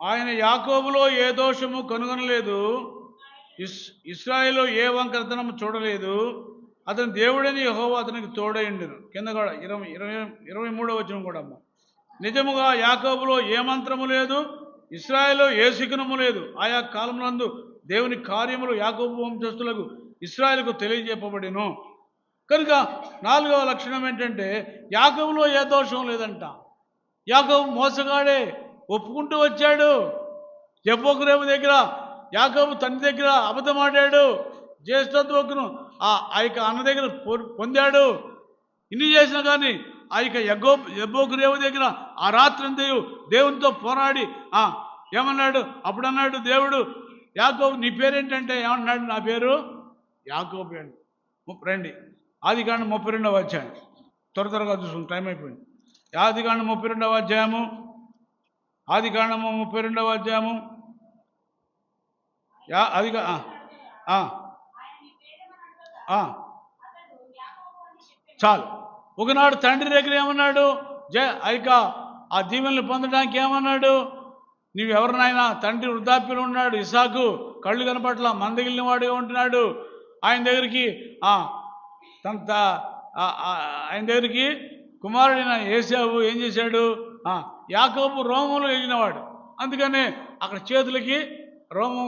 ఆయన యాకోబులో ఏ దోషము కనుగొనలేదు, ఇశ్రాయేలులో ఏ వంకరతనము చూడలేదు. అతని దేవుడని యెహోవా అతనికి తోడైండును. కింద కూడా 23వ వచనం కూడా అమ్మ. నిజముగా యాకోబులో ఏ మంత్రము లేదు, ఇశ్రాయేలులో ఏ శిఖనము లేదు. ఆయా కాలమునందు దేవుని కార్యములు యాకోబు వంశస్థులకు ఇశ్రాయేలుకు తెలియజేపబడిను. కనుక నాలుగవ లక్షణం ఏంటంటే యాకోబులో ఏ దోషం లేదంట. యాకోబు మోసగాడే, ఒప్పుకుంటూ వచ్చాడు. యబ్బోకు దగ్గర యాకోబు తండ్రి దగ్గర అబద్ధమాడాడు, జ్యేష్ఠత్వకును ఆ యొక్క అన్న దగ్గర పొందాడు. ఇన్ని చేసినా కానీ ఆ యొక్క యబ్బోకు దగ్గర ఆ రాత్రంతయు దేవునితో పోరాడి ఏమన్నాడు? అప్పుడు అన్నాడు దేవుడు, యాకోబు నీ పేరేంటంటే ఏమన్నాడు? నా పేరు యాకోబు అండి. రండి, ఆదికాండం 32వ అధ్యాయం. త్వరగా చూసుకుని టైం అయిపోయింది. ఆదికాండం 32వ అధ్యాయము. ఆదికాండము 32వ అధ్యాయము. చాలు. ఒకనాడు తండ్రి దగ్గర ఏమన్నాడు? ఆ దీవెనలు పొందడానికి ఏమన్నాడు? నీవెవరినైనా, తండ్రి వృద్ధాప్యంలో ఉన్నాడు, ఇసాకు కళ్ళు కనపట్ల మందగిలిన వాడుగా ఉంటున్నాడు. ఆయన దగ్గరికి కుమారుడైన ఏశావు ఏం చేశాడు? యాకోబు రోమములు వెళ్ళినవాడు. అందుకనే అక్కడ చేతులకి రోమం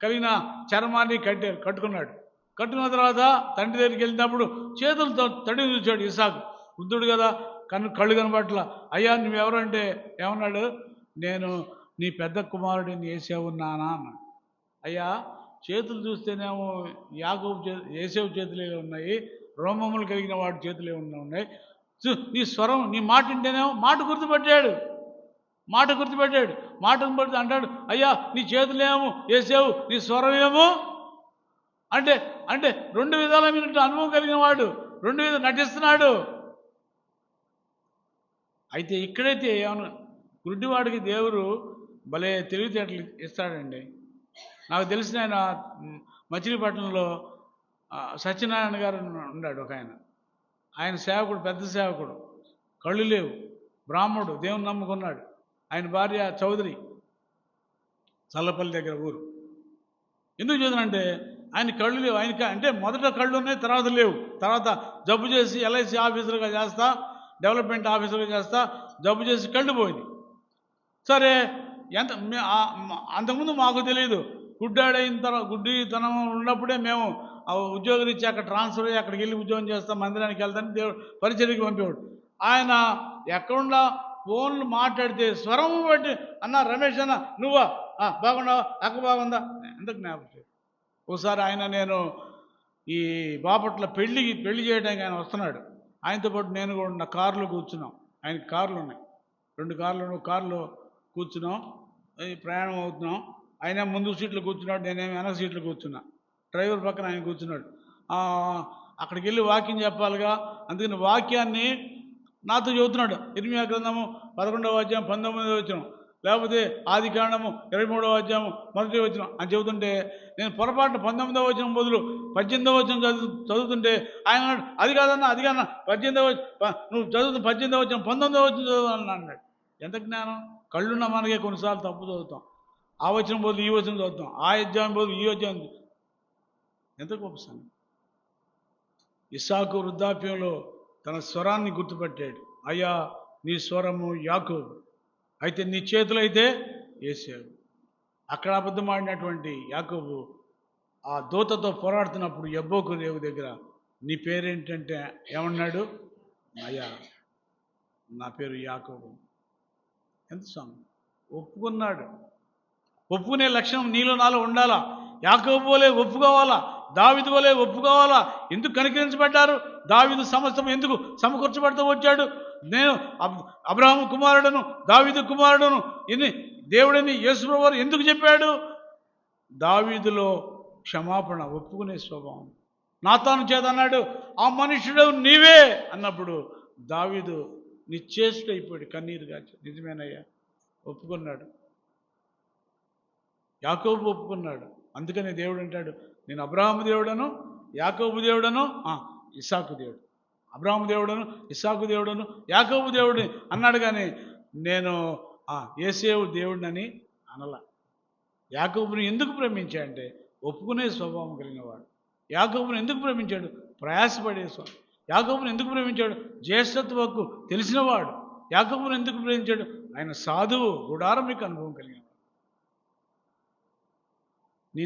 కలిగిన చర్మాన్ని కట్టుకున్నాడు. కట్టుకున్న తర్వాత తండ్రి దగ్గరికి వెళ్ళినప్పుడు చేతులతో తడి చూచాడు. ఇసాకు వృద్ధుడు కదా, కళ్ళు కనపట్ల. అయ్యా నువ్వెవరంటే ఏమన్నాడు? నేను నీ పెద్ద కుమారుడిని ఏశావు నానా అన్నాడు. అయ్యా చేతులు చూస్తేనేమో ఏశావు చేతులే ఉన్నాయి, రోమములు కలిగిన వాడి చేతులే ఉన్నాయి. నీ స్వరం, నీ మాట వింటేనేమో మాట గుర్తుపెట్టాడు. మాటను పడితే అంటాడు, అయ్యా నీ చేతులేమో ఏశావు, నీ స్వరం ఏమో అంటే రెండు విధాలమైన అనుభవం కలిగిన వాడు, రెండు విధాలు నటిస్తున్నాడు. అయితే ఇక్కడైతే ఏమన్నా గుడ్డివాడికి దేవుడు భలే తెలివితేటలు ఇస్తాడండి. నాకు తెలిసిన ఆయన మచిలీపట్నంలో సత్యనారాయణ గారు ఉన్నాడు ఒక ఆయన సేవకుడు, పెద్ద సేవకుడు, కళ్ళు లేవు, బ్రాహ్మడు, దేవుని నమ్ముకున్నాడు. ఆయన భార్య చౌదరి, చల్లపల్లి దగ్గర ఊరు. ఎందుకు చదువునంటే ఆయన కళ్ళు లేవు. ఆయనకి అంటే మొదట కళ్ళు ఉన్నాయి, తర్వాత లేవు. తర్వాత జబ్బు చేసి ఎల్ఐసి ఆఫీసర్గా చేస్తా, డెవలప్మెంట్ ఆఫీసర్గా చేస్తా, జబ్బు చేసి కళ్ళు పోయింది. సరే, అంతకుముందు మాకు తెలియదు. గుడ్డాడైన తర్వాత గుడ్డితనం ఉన్నప్పుడే మేము ఉద్యోగం ఇచ్చి అక్కడ ట్రాన్స్ఫర్ అయ్యి అక్కడికి వెళ్ళి ఉద్యోగం చేస్తాం, మందిరానికి వెళ్తాను, దేవుడు పరిచర్యకి పంపేవాడు. ఆయన ఎక్కడున్నా ఫోన్లు మాట్లాడితే స్వరం బట్టి, అన్న రమేష్ అన్న నువ్వా, బాగున్నావా, అక్క బాగుందా, ఎందుకు జ్ఞాపకం. ఒకసారి నేను ఈ బాపట్ల పెళ్లి చేయడానికి ఆయన వస్తున్నాడు. ఆయనతో పాటు నేను కూడా నా కారులో కూర్చున్నాం. ఆయనకి కార్లు ఉన్నాయి, 2 కార్లు కూర్చున్నాం, ప్రయాణం అవుతున్నాం. ఆయన ముందు సీట్లో కూర్చున్నాడు, నేనేమి వెనక సీట్లో కూర్చున్నా. డ్రైవర్ పక్కన ఆయన కూర్చున్నాడు. అక్కడికి వెళ్ళి వాక్యం చెప్పాలిగా, అందుకని వాక్యాన్ని నాతో చెబుతున్నాడు. ఇర్మియా గ్రంథము 11వ అధ్యాయం 19వ వచనం, లేకపోతే ఆదికాండము 23వ అధ్యాయం 1వ వచనం అని చెబుతుంటే నేను పొరపాటున 19వ వచనం బదులు 18వ వచనం చదువుతుంటే ఆయన అన్నాడు, అది కాదన్నా 18వ నువ్వు చదువుతున్న 18వ వచనం 19వ వచనం చదువుతాను అన్నాడు. ఎంత జ్ఞానం! కళ్ళున్న మనకే కొన్నిసార్లు తప్పు చదువుతాం. ఆ వచనం బదులు ఈ వచనం చదువుతాం, ఆ అధ్యాయం బదులు ఈ అధ్యాయం. ఎంత గొప్ప సంగతి! ఇస్సాకు వృద్ధాప్యంలో తన స్వరాన్ని గుర్తుపెట్టాడు. అయ్యా నీ స్వరము యాకోబు, అయితే నీ చేతులైతే ఏశావు. అక్కడ అబద్ధమాడినటువంటి యాకోబు ఆ దూతతో పోరాడుతున్నప్పుడు యబ్బోకు దగ్గర నీ పేరేంటంటే ఏమన్నాడు? అయ్యా నా పేరు యాకోబు. ఎంత స్వామి ఒప్పుకున్నాడు. ఒప్పుకునే లక్షణం నీలో నాలో ఉండాలా. యాకోబు వలె ఒప్పుకోవాలా. దావీదు వలె ఒప్పుకోవాలా? ఎందుకు కనికరించబడ్డారు? దావీదు సమస్తం ఎందుకు సమకూర్చబడుతూ వచ్చాడు? నేను అబ్రహాము కుమారుడను, దావీదు కుమారుడను ఇన్ని దేవుడిని యేసుప్రభువు వారు ఎందుకు చెప్పాడు? దావీదులో క్షమాపణ, ఒప్పుకునే స్వభావం. నాతాను చేత అన్నాడు, ఆ మనుషుడు నీవే అన్నప్పుడు దావీదు నిశ్చేష్టుడైపోయాడు, కన్నీరు గాచి. నిజమేనయ్యా, ఒప్పుకున్నాడు. యాకోబు ఒప్పుకున్నాడు. అందుకని దేవుడు అంటాడు, నేను అబ్రహాము దేవుడను, యాకోబు దేవుడను, ఇస్సాకు దేవుడు. అబ్రహాము దేవుడను, ఇస్సాకు దేవుడను, యాకోబు దేవుడిని అన్నాడు. కానీ నేను యేసేవు దేవుడినని అనలా. యాకోబుని ఎందుకు ప్రేమించాడంటే ఒప్పుకునే స్వభావం కలిగిన వాడు. యాకోబుని ఎందుకు ప్రేమించాడు? ప్రయాసపడే స్వభావం. యాకోబుని ఎందుకు ప్రేమించాడు? జ్యేష్ఠత్వకు తెలిసినవాడు. యాకోబుని ఎందుకు ప్రేమించాడు? ఆయన సాధువు, గుడారమిక అనుభవం కలిగినవాడు.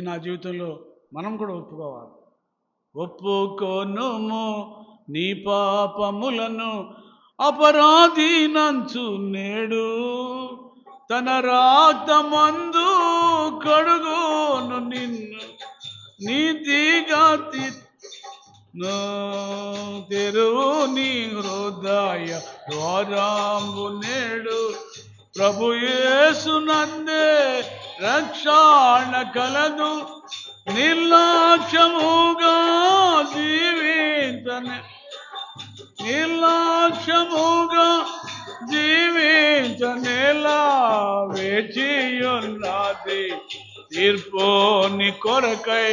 నా జీవితంలో మనం కూడా ఒప్పుకోవాలి. ఒప్పుకోనుము నీ పాపములను, అపరాధి నంచు నేడు తన రాక్తమందు కడుగోను నిన్ను నీతిగా తెరువు నీ హృదయ ద్వారాంబు నేడు ప్రభు యేసునందే రక్షణ కలదు నిర్లక్ష్యముగా జీవించనేలా వేచియున్నది తీర్పుని కొరకై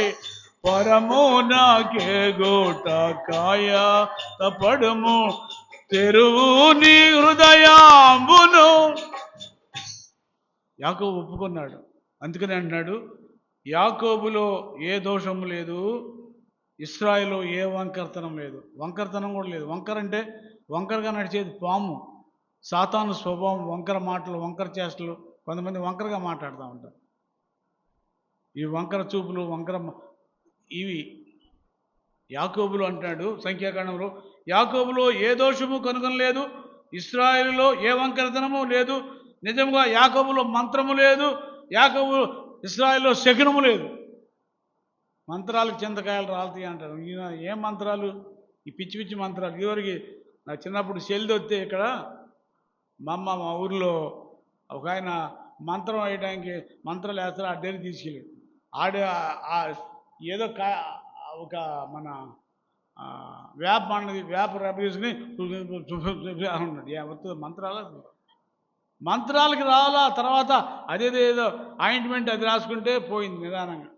పరమునకే గోట కాయ తపడము తెరువు నీ హృదయాంబును. యాకోబు ఒప్పుకున్నాడు. అందుకని అంటున్నాడు, యాకోబులో ఏ దోషము లేదు, ఇశ్రాయేలులో ఏ వంకరతనం లేదు. వంకరతనం కూడా లేదు. వంకర అంటే వంకరగా నడిచేది పాము. సాతాను స్వభావం వంకర మాటలు, వంకర చేష్టలు. కొంతమంది వంకరగా మాట్లాడుతూ ఉంటారు. ఈ వంకర చూపులు, వంకర ఇవి యాకోబులో అంటాడు సంఖ్యాకాండంలో, యాకోబులో ఏ దోషము కనుగొనలేదు, ఇశ్రాయేలులో ఏ వంకరతనము లేదు. నిజంగా యాకోబులో మంత్రము లేదు, యాకోబు ఇశ్రాయేలులో శకునము లేదు. మంత్రాలకు చింతకాయలు రాలుతాయి అంటారు. ఈయన ఏం మంత్రాలు? ఈ పిచ్చి పిచ్చి మంత్రాలు. ఇదివరకు నా చిన్నప్పుడు సెల్ది వస్తే ఇక్కడ మా ఊరిలో ఒక ఆయన మంత్రం వేయడానికి మంత్రాలు వేస్తారు. ఆ డేరి తీసుకెళ్ళి ఏదో ఒక మన వేప అన్నది వేప రేప తీసుకుని అన్నాడు. మంత్రాలకి రావాలా. తర్వాత అదేదో ఆయింట్మెంట్ అది రాసుకుంటే పోయింది నిదానంగా.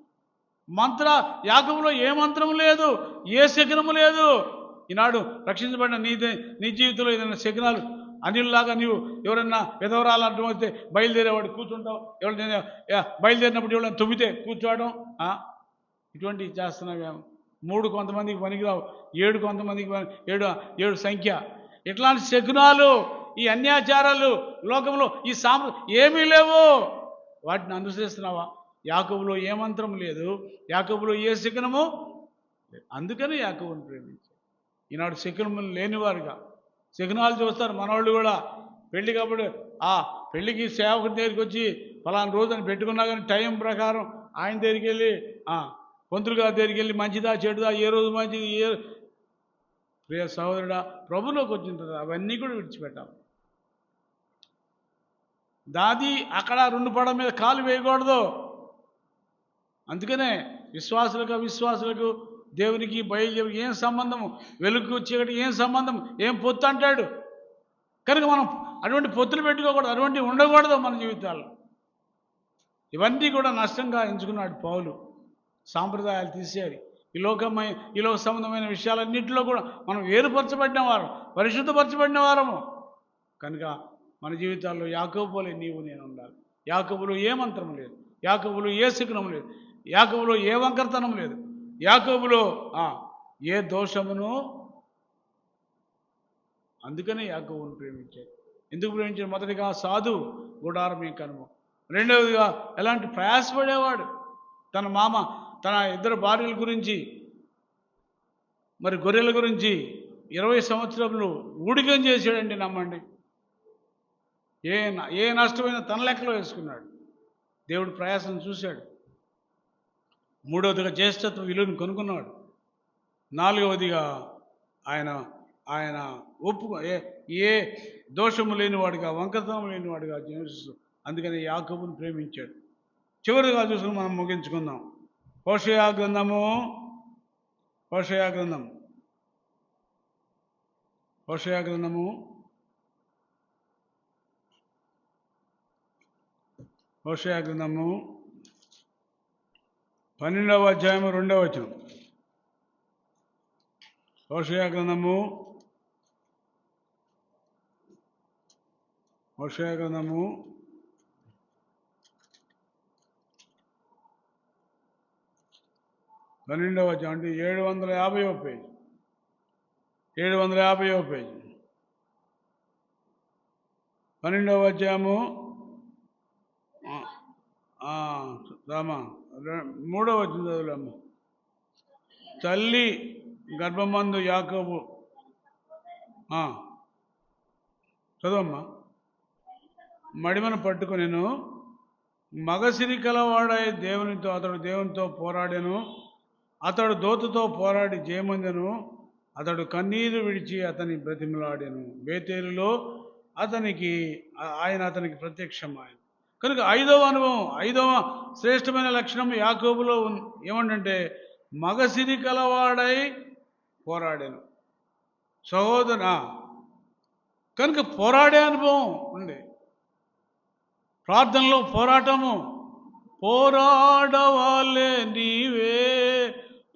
యాకోబులో ఏ మంత్రము లేదు, ఏ శకునము లేదు. ఈనాడు రక్షించబడిన నీ జీవితంలో ఏదైనా శకునాలు అనిల్లాగా నీవు ఎవరన్నా విధవరాలు అర్థమైతే బయలుదేరేవాడు కూర్చుంటావు. ఎవరైనా బయలుదేరినప్పుడు ఎవరైనా తుమ్మితే కూర్చోవడం, ఇటువంటివి చేస్తున్నావేమో. 3 కొంతమందికి పనికిరావు, 7 కొంతమందికి 7 సంఖ్య. ఇట్లాంటి శకునాలు, ఈ అన్యాచారాలు లోకంలో ఈ ఏమీ లేవు. వాటిని అనుసరిస్తున్నావా? యాకోబులో ఏ మంత్రం లేదు, యాకోబులో ఏ శకునము. అందుకని యాకోబుని ప్రేమించారు. ఈనాడు శకునములు లేనివారుగా శకునాలు చూస్తారు మనవాళ్ళు కూడా. పెళ్లి కాబట్టి పెళ్లికి సేవకుడి దగ్గరికి వచ్చి ఫలానా రోజు అని పెట్టుకున్నా కానీ టైం ప్రకారం ఆయన దగ్గరికి వెళ్ళి పంతులు గారి దగ్గరికి వెళ్ళి మంచిదా చెడుదా, ఏ రోజు మంచిది, ప్రియ సహోదరుడా, ప్రభులోకి వచ్చిన తర్వాత అవన్నీ కూడా విడిచిపెట్టాలి. దాది అక్కడ 2 పడవ మీద కాలు వేయకూడదు. అందుకనే విశ్వాసులకు దేవునికి బయలుదేరికి ఏం సంబంధము, వెలుగు చీకటి ఏం సంబంధం, ఏం పొత్తు అంటాడు. కనుక మనం అటువంటి పొత్తులు పెట్టుకోకూడదు, అటువంటివి ఉండకూడదు మన జీవితాల్లో. ఇవన్నీ కూడా నష్టంగా ఎంచుకున్నాడు పౌలు. సాంప్రదాయాలు తీసేయాలి. ఈ లోక సంబంధమైన విషయాలన్నింటిలో కూడా మనం వేరుపరచబడిన వారం, పరిశుద్ధపరచబడిన వారము. కనుక మన జీవితాల్లో యాకోబు వలె నీవు నేను ఉండాలి. యాకోబులో ఏ మంత్రం లేదు, యాకోబులో ఏ శకునం లేదు, యాకోబులో ఏ వంకరతనం లేదు, యాకోబులో ఏ దోషమును. అందుకనే యాకోబును ప్రేమించాడు. ఎందుకు ప్రేమించాడు? మొదటిగా సాధువు, గుడారమే కనుమ. రెండవదిగా ఎలాంటి ప్రయాసపడేవాడు. తన 2 భార్యల గురించి, మరి గొర్రెల గురించి 20 సంవత్సరాలు ఊడిగం చేశాడండి. నమ్మండి, ఏ నష్టమైన తన లెక్కలో వేసుకున్నాడు. దేవుడు ప్రయాసం చూశాడు. మూడవదిగా జ్యేష్ఠత్వ విలువను కొనుక్కున్నాడు. నాలుగవదిగా ఆయన ఆయన ఏ దోషము లేనివాడిగా, వంకతనం లేనివాడిగా జీవిస్తూ అందుకని యాకోబును ప్రేమించాడు. చివరిగా చూసుకుని మనం ముగించుకుందాం. హోషేయ గ్రంథము 12వ అధ్యాయము 2వ వచనం. హోషేయ గ్రంథము 12వ అధ్యాయం అంటే 750వ పేజీ. 12వ అధ్యాయము రామా 3వ వచనం చదువులమ్మ. తల్లి గర్భమందు యాకోబు చదవమ్మా. మడిమను పట్టుకునేను, మగసిరి కలవాడై అతడు దేవునితో పోరాడెను. అతడు దోతతో పోరాడి జయమొందెను. అతడు కన్నీరు విడిచి అతని బ్రతిమలాడెను. బేతేలులో ఆయన అతనికి ప్రత్యక్షమాయను. కనుక ఐదవ అనుభవం, ఐదవ శ్రేష్టమైన లక్షణం యాకోబులో ఏమంటే మగసిరి కలవాడై పోరాడాను. సహోదరా, కనుక పోరాడే అనుభవం ఉంది. ప్రార్థనలో పోరాటము. పోరాడవాలే నీవే,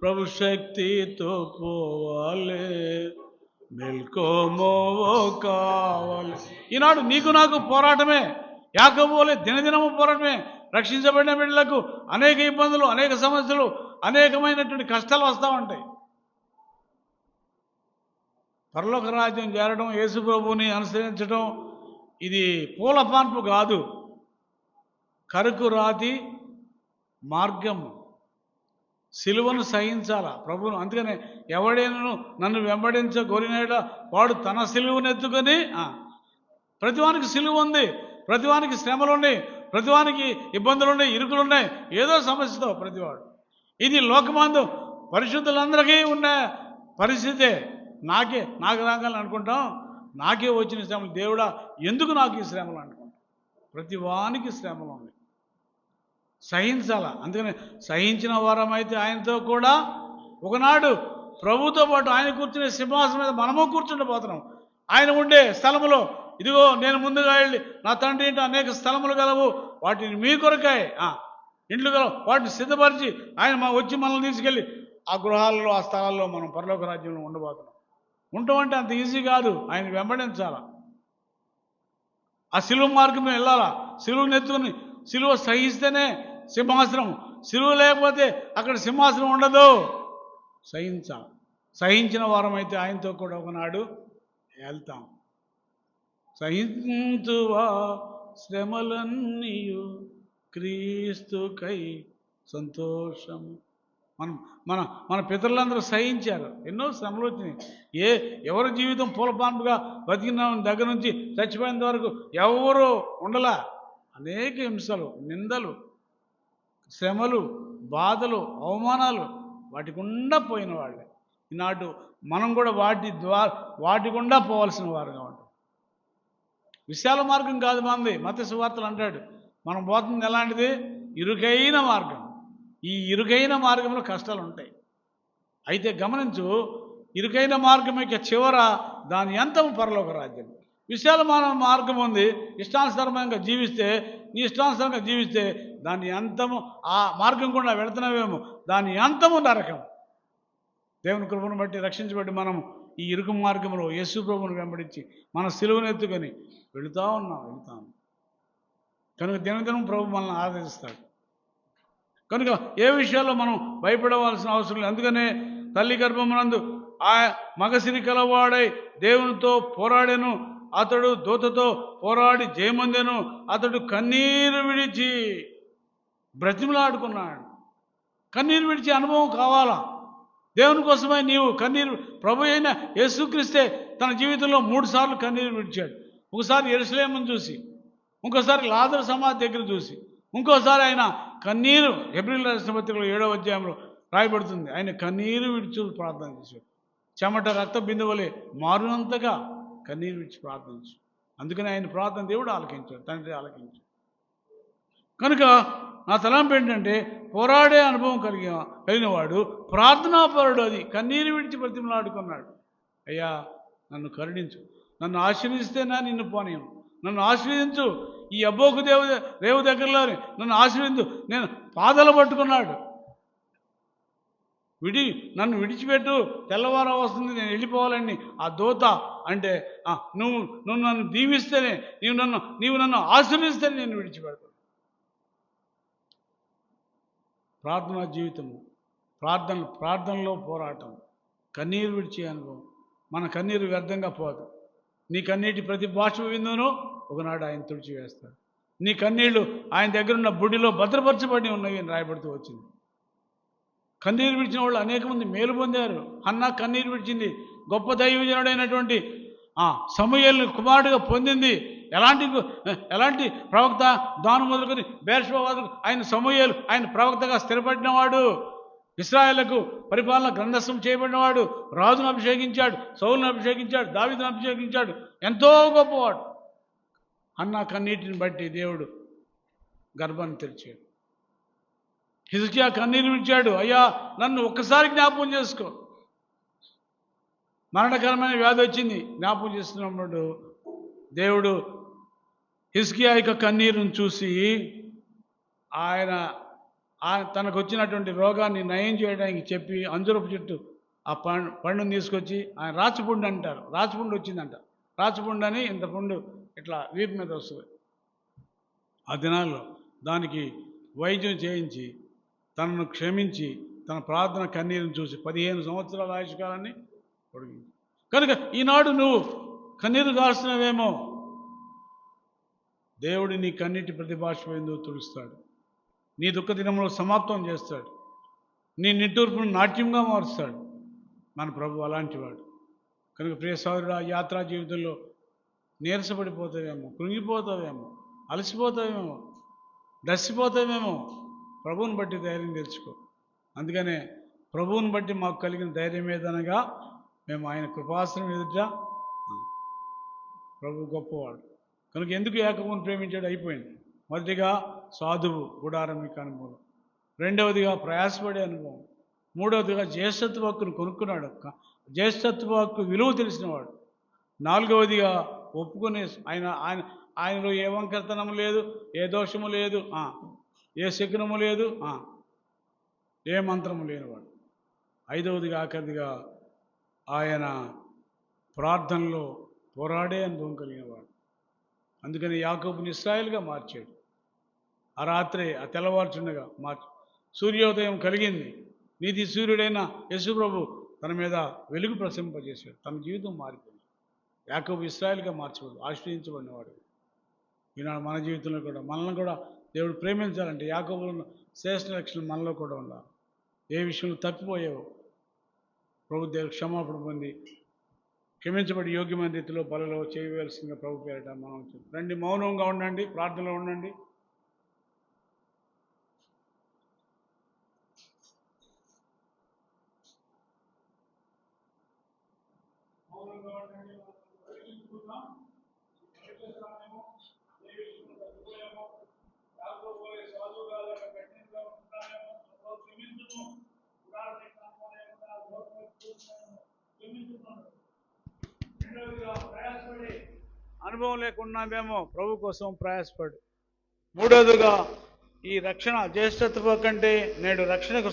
ప్రభు శక్తితో పోవాలే, మెల్కోమోవో కావాలి. ఈనాడు నీకు నాకు పోరాటమే. యాకోబు వలె దినదినము పోరాటమే. రక్షించబడిన బిడ్డలకు అనేక ఇబ్బందులు, అనేక సమస్యలు, అనేకమైనటువంటి కష్టాలు వస్తూ ఉంటాయి. పరలోక రాజ్యం చేరడం, యేసు ప్రభువుని అనుసరించడం ఇది పూల పాన్పు కాదు, కరుకు రాతి మార్గం. సిలువను సహించాలా ప్రభువును. అందుకనే ఎవడైనా నన్ను వెంబడించగోరినాడా వాడు తన సిలువను ఎత్తుకొని, ప్రతివానికి సిలువ ఉంది, ప్రతివానికి శ్రమలు ఉన్నాయి, ప్రతివానికి ఇబ్బందులు ఉన్నాయి, ఇరుకులు ఉన్నాయి, ఏదో సమస్యతో ప్రతివాడు. ఇది లోకమందు పరిశుద్ధులందరికీ ఉన్న పరిస్థితే. నాకు రాగాలని అనుకుంటాం, నాకే వచ్చిన శ్రమలు, దేవుడా ఎందుకు నాకు ఈ శ్రమలు అనుకుంటాం. ప్రతివానికి శ్రమలు ఉన్నాయి, సహించాలా. అందుకని సహించిన వారమైతే ఆయనతో కూడా ఒకనాడు ప్రభుతో పాటు ఆయన కూర్చునే సింహాసనం మీద మనము కూర్చుండిపోతున్నాం. ఆయన ఉండే స్థలములో ఇదిగో నేను ముందుగా వెళ్ళి నా తండ్రి ఇంటి అనేక స్థలములు గలవు, వాటిని మీ కొరకాయ ఇండ్లు గలవు, వాటిని సిద్ధపరిచి ఆయన వచ్చి మనల్ని తీసుకెళ్ళి ఆ గృహాలలో, ఆ స్థలాల్లో మనం పరలోక రాజ్యంలో ఉండబోతున్నాం. ఉండటం అంత ఈజీ కాదు. ఆయన వెంబడించాలా, ఆ సిలువ మార్గం వెళ్ళాలా. సిలువను ఎత్తుకుని సిలువ సహిస్తేనే సింహాసనం. సిలువ లేకపోతే అక్కడ సింహాసనం ఉండదు. సహించాలి. సహించిన వారమైతే ఆయనతో కూడా ఒకనాడు వెళ్తాం. సహించువా శ్రమలన్నీయు క్రీస్తుకై సంతోషము. మన పితరులందరూ సహించారు. ఎన్నో శ్రమలు వచ్చినాయి. ఎవరి జీవితం పూలపాన్పుగా బతికిన దగ్గర నుంచి చచ్చిపోయినంత వరకు ఎవరు ఉండలా. అనేక హింసలు, నిందలు, శ్రమలు, బాధలు, అవమానాలు వాటి గుండా పోయిన వాళ్ళే. ఈనాడు మనం కూడా వాటి గుండా పోవాల్సిన వారుగా ఉంటాం. విశాల మార్గం కాదు మనది. మత్తయి సువార్తలు అంటాడు, మనం పోతుంది ఎలాంటిది? ఇరుకైన మార్గం. ఈ ఇరుకైన మార్గంలో కష్టాలు ఉంటాయి. అయితే గమనించు, ఇరుకైన మార్గం యొక్క చివర దాని అంతము పరలోక రాజ్యం. విశాలమైన మార్గం ఉంది. ఇష్టానుసారంగా జీవిస్తే, నీ ఇష్టానుసారంగా జీవిస్తే దాని అంతము, ఆ మార్గం కూడా వెళుతున్నావేమో, దాని అంతము నరకం. దేవుని కృపను బట్టి రక్షించబట్టి మనం ఈ ఇరుకు మార్గంలో యేసు ప్రభువును వెంబడించి మన సిలువను ఎత్తుకొని వెళుతూ ఉన్నాం. కనుక దినదినం ప్రభు మనల్ని ఆదరిస్తాడు. కనుక ఏ విషయాల్లో మనం భయపడవలసిన అవసరం లేదు. అందుకనే తల్లి గర్భమునందు ఆ మగసిరి కలవాడై దేవునితో పోరాడెను. అతడు దూతతో పోరాడి జయమొందెను. అతడు కన్నీరు విడిచి బ్రతిమలాడుకున్నాడు. కన్నీరు విడిచే అనుభవం కావాలా? దేవుని కోసమై నీవు కన్నీరు, ప్రభు అయిన యేసుక్రీస్తే తన జీవితంలో 3 సార్లు కన్నీరు విడిచాడు. ఒకసారి యెరూషలేమును చూసి, ఇంకోసారి లాజరు సమాధి దగ్గర చూసి, ఇంకోసారి ఆయన కన్నీరు హెబ్రీయుల రాసిన పత్రికలో 7వ అధ్యాయంలో రాయబడుతుంది. ఆయన కన్నీరు విడిచి ప్రార్థన చేశాడు. చెమట రక్త బిందువులే మారునంతగా కన్నీరు విడిచి ప్రార్థించాడు. అందుకని ఆయన ప్రార్థన దేవుడు ఆలకించాడు, తండ్రి ఆలకించాడు. కనుక నా తలంపు ఏంటంటే పోరాడే అనుభవం కలిగిన వాడు ప్రార్థనాపరుడు. అది కన్నీరు విడిచి బ్రతిమలాడుకున్నాడు. అయ్యా నన్ను కరుణించు, నన్ను ఆశీర్వదిస్తేనా నిన్ను పోనీయం, నన్ను ఆశీర్వదించు, ఈ అబ్బోకు రేవు దగ్గరలోని నన్ను ఆశీర్వదించు. నేను పాదాలు పట్టుకున్నాడు. నన్ను విడిచిపెట్టు, తెల్లవారం వస్తుంది, నేను వెళ్ళిపోవాలని ఆ దూత అంటే నువ్వు నన్ను దీవిస్తేనే, నీవు నన్ను ఆశీర్వదిస్తేనే నేను విడిచిపెడతాను. ప్రార్థనా జీవితము, ప్రార్థనలో పోరాటం, కన్నీరు విడిచే అనుభవం. మన కన్నీరు వ్యర్థంగా పోదు. నీ కన్నీటి ప్రతి బాష్ప బిందువును ఒకనాడు ఆయన తుడిచివేస్తాడు. నీ కన్నీళ్లు ఆయన దగ్గరున్న బుడ్డిలో భద్రపరచబడి ఉన్నవి అని రాయబడుతూ వచ్చింది. కన్నీరు విడిచిన వాళ్ళు అనేక మంది మేలు పొందారు. హన్నా కన్నీరు విడిచింది. గొప్ప దైవజనుడైనటువంటి సమూయేలుని కుమారుడిగా పొందింది. ఎలాంటి ప్రవక్త దాను మొదలుకొని బేర్షెబా వరకు ఆయన సమూయేలు ఆయన ప్రవక్తగా స్థిరపడినవాడు. ఇశ్రాయేలుకు పరిపాలన గ్రంథస్థం చేయబడినవాడు. రాజును అభిషేకించాడు, సౌలును అభిషేకించాడు, దావీదును అభిషేకించాడు. ఎంతో గొప్పవాడు. హన్నా కన్నీటిని బట్టి దేవుడు గర్భాన్ని తెరిచాడు. హిజ్కియా కన్నీరు విడిచాడు. అయ్యా నన్ను ఒక్కసారి జ్ఞాపకం చేసుకో. మరణకరమైన వ్యాధి వచ్చింది. జ్ఞాపకం చేస్తున్నప్పుడు దేవుడు హిజ్కియా యొక్క కన్నీరును చూసి ఆయన తనకు వచ్చినటువంటి రోగాన్ని నయం చేయడానికి చెప్పి అంజురపు చెట్టు ఆ పండును తీసుకొచ్చి, ఆయన రాచపుండు అంటారు, రాచపుండు వచ్చిందంట. రాచపుండు అని ఇంత పుండు ఇట్లా వీపు మీద వస్తుంది. ఆ దినాల్లో దానికి వైద్యం చేయించి తనను క్షమించి తన ప్రార్థన కన్నీరుని చూసి 15 సంవత్సరాల ఆయుష్కాలాన్ని పొడిగింది. కనుక ఈనాడు నువ్వు కన్నీరు కాల్సినవేమో, దేవుడు నీ కన్నీటి ప్రతిభాషపోయిందో తుడుస్తాడు. నీ దుఃఖ దినంలో సమాప్తం చేస్తాడు. నీ నిట్టూర్పును నాట్యంగా మారుస్తాడు. మన ప్రభు అలాంటివాడు. కనుక ప్రియ సోదరుడా, యాత్రా జీవితంలో నీరసపడిపోతావేమో, కృంగిపోతావేమో, అలసిపోతావేమో, దర్శిపోతావేమో, ప్రభువుని బట్టి ధైర్యం తెచ్చుకో. అందుకనే ప్రభువుని బట్టి మాకు కలిగిన ధైర్యం ఏదనగా మేము ఆయన కృపాసనం ఎదుట ప్రభు గొప్పవాడు. కనుక ఎందుకు యాకోబును ప్రేమించాడు అయిపోయింది. మొదటిగా సాధువు, గుడారంభిక అనుభవం. రెండవదిగా ప్రయాసపడే అనుభవం. మూడవదిగా జ్యేష్ఠత్వ హక్కును కొనుక్కున్నాడు, జ్యేష్ఠత్వ హక్కు విలువ తెలిసినవాడు. నాలుగవదిగా ఒప్పుకునే ఆయనలో ఏ వంకరతనము లేదు, ఏ దోషము లేదు, ఏ శకునము లేదు, ఏ మంత్రము లేనివాడు. ఐదవదిగా ఆఖరిదిగా ఆయన ప్రార్థనలో పోరాడే అనుభవం కలిగినవాడు. అందుకని యాకోబుని ఇశ్రాయేలుగా మార్చాడు. ఆ రాత్రే ఆ తెల్లవారుచుండగా సూర్యోదయం కలిగింది. నీతి సూర్యుడైన యేసుప్రభు తన మీద వెలుగు ప్రసరింపజేశాడు. తన జీవితం మారిపోయింది. యాకోబు ఇశ్రాయేలుగా మార్చబడు, ఆశ్రయించబడినవాడు. ఈనాడు మన జీవితంలో కూడా మనల్ని కూడా దేవుడు ప్రేమించాలంటే యాకోబులో శ్రేష్ఠ లక్షణం మనలో కూడా ఉండాలి. ఏ విషయంలో తప్పిపోయావో ప్రభు దేవుడు క్షమాపణ పొంది క్షమించబడి యోగ్యమైన రీతిలో బలలో చేయవలసిందిగా ప్రభు పేరట మనం రండి. మౌనంగా ఉండండి, ప్రార్థనలో ఉండండి. అనుభవం లేకున్నామేమో, ప్రభు కోసం ప్రయాసపడు. మూడవదిగా ఈ రక్షణ జ్యేష్ఠత్వ కంటే నేడు రక్షణకు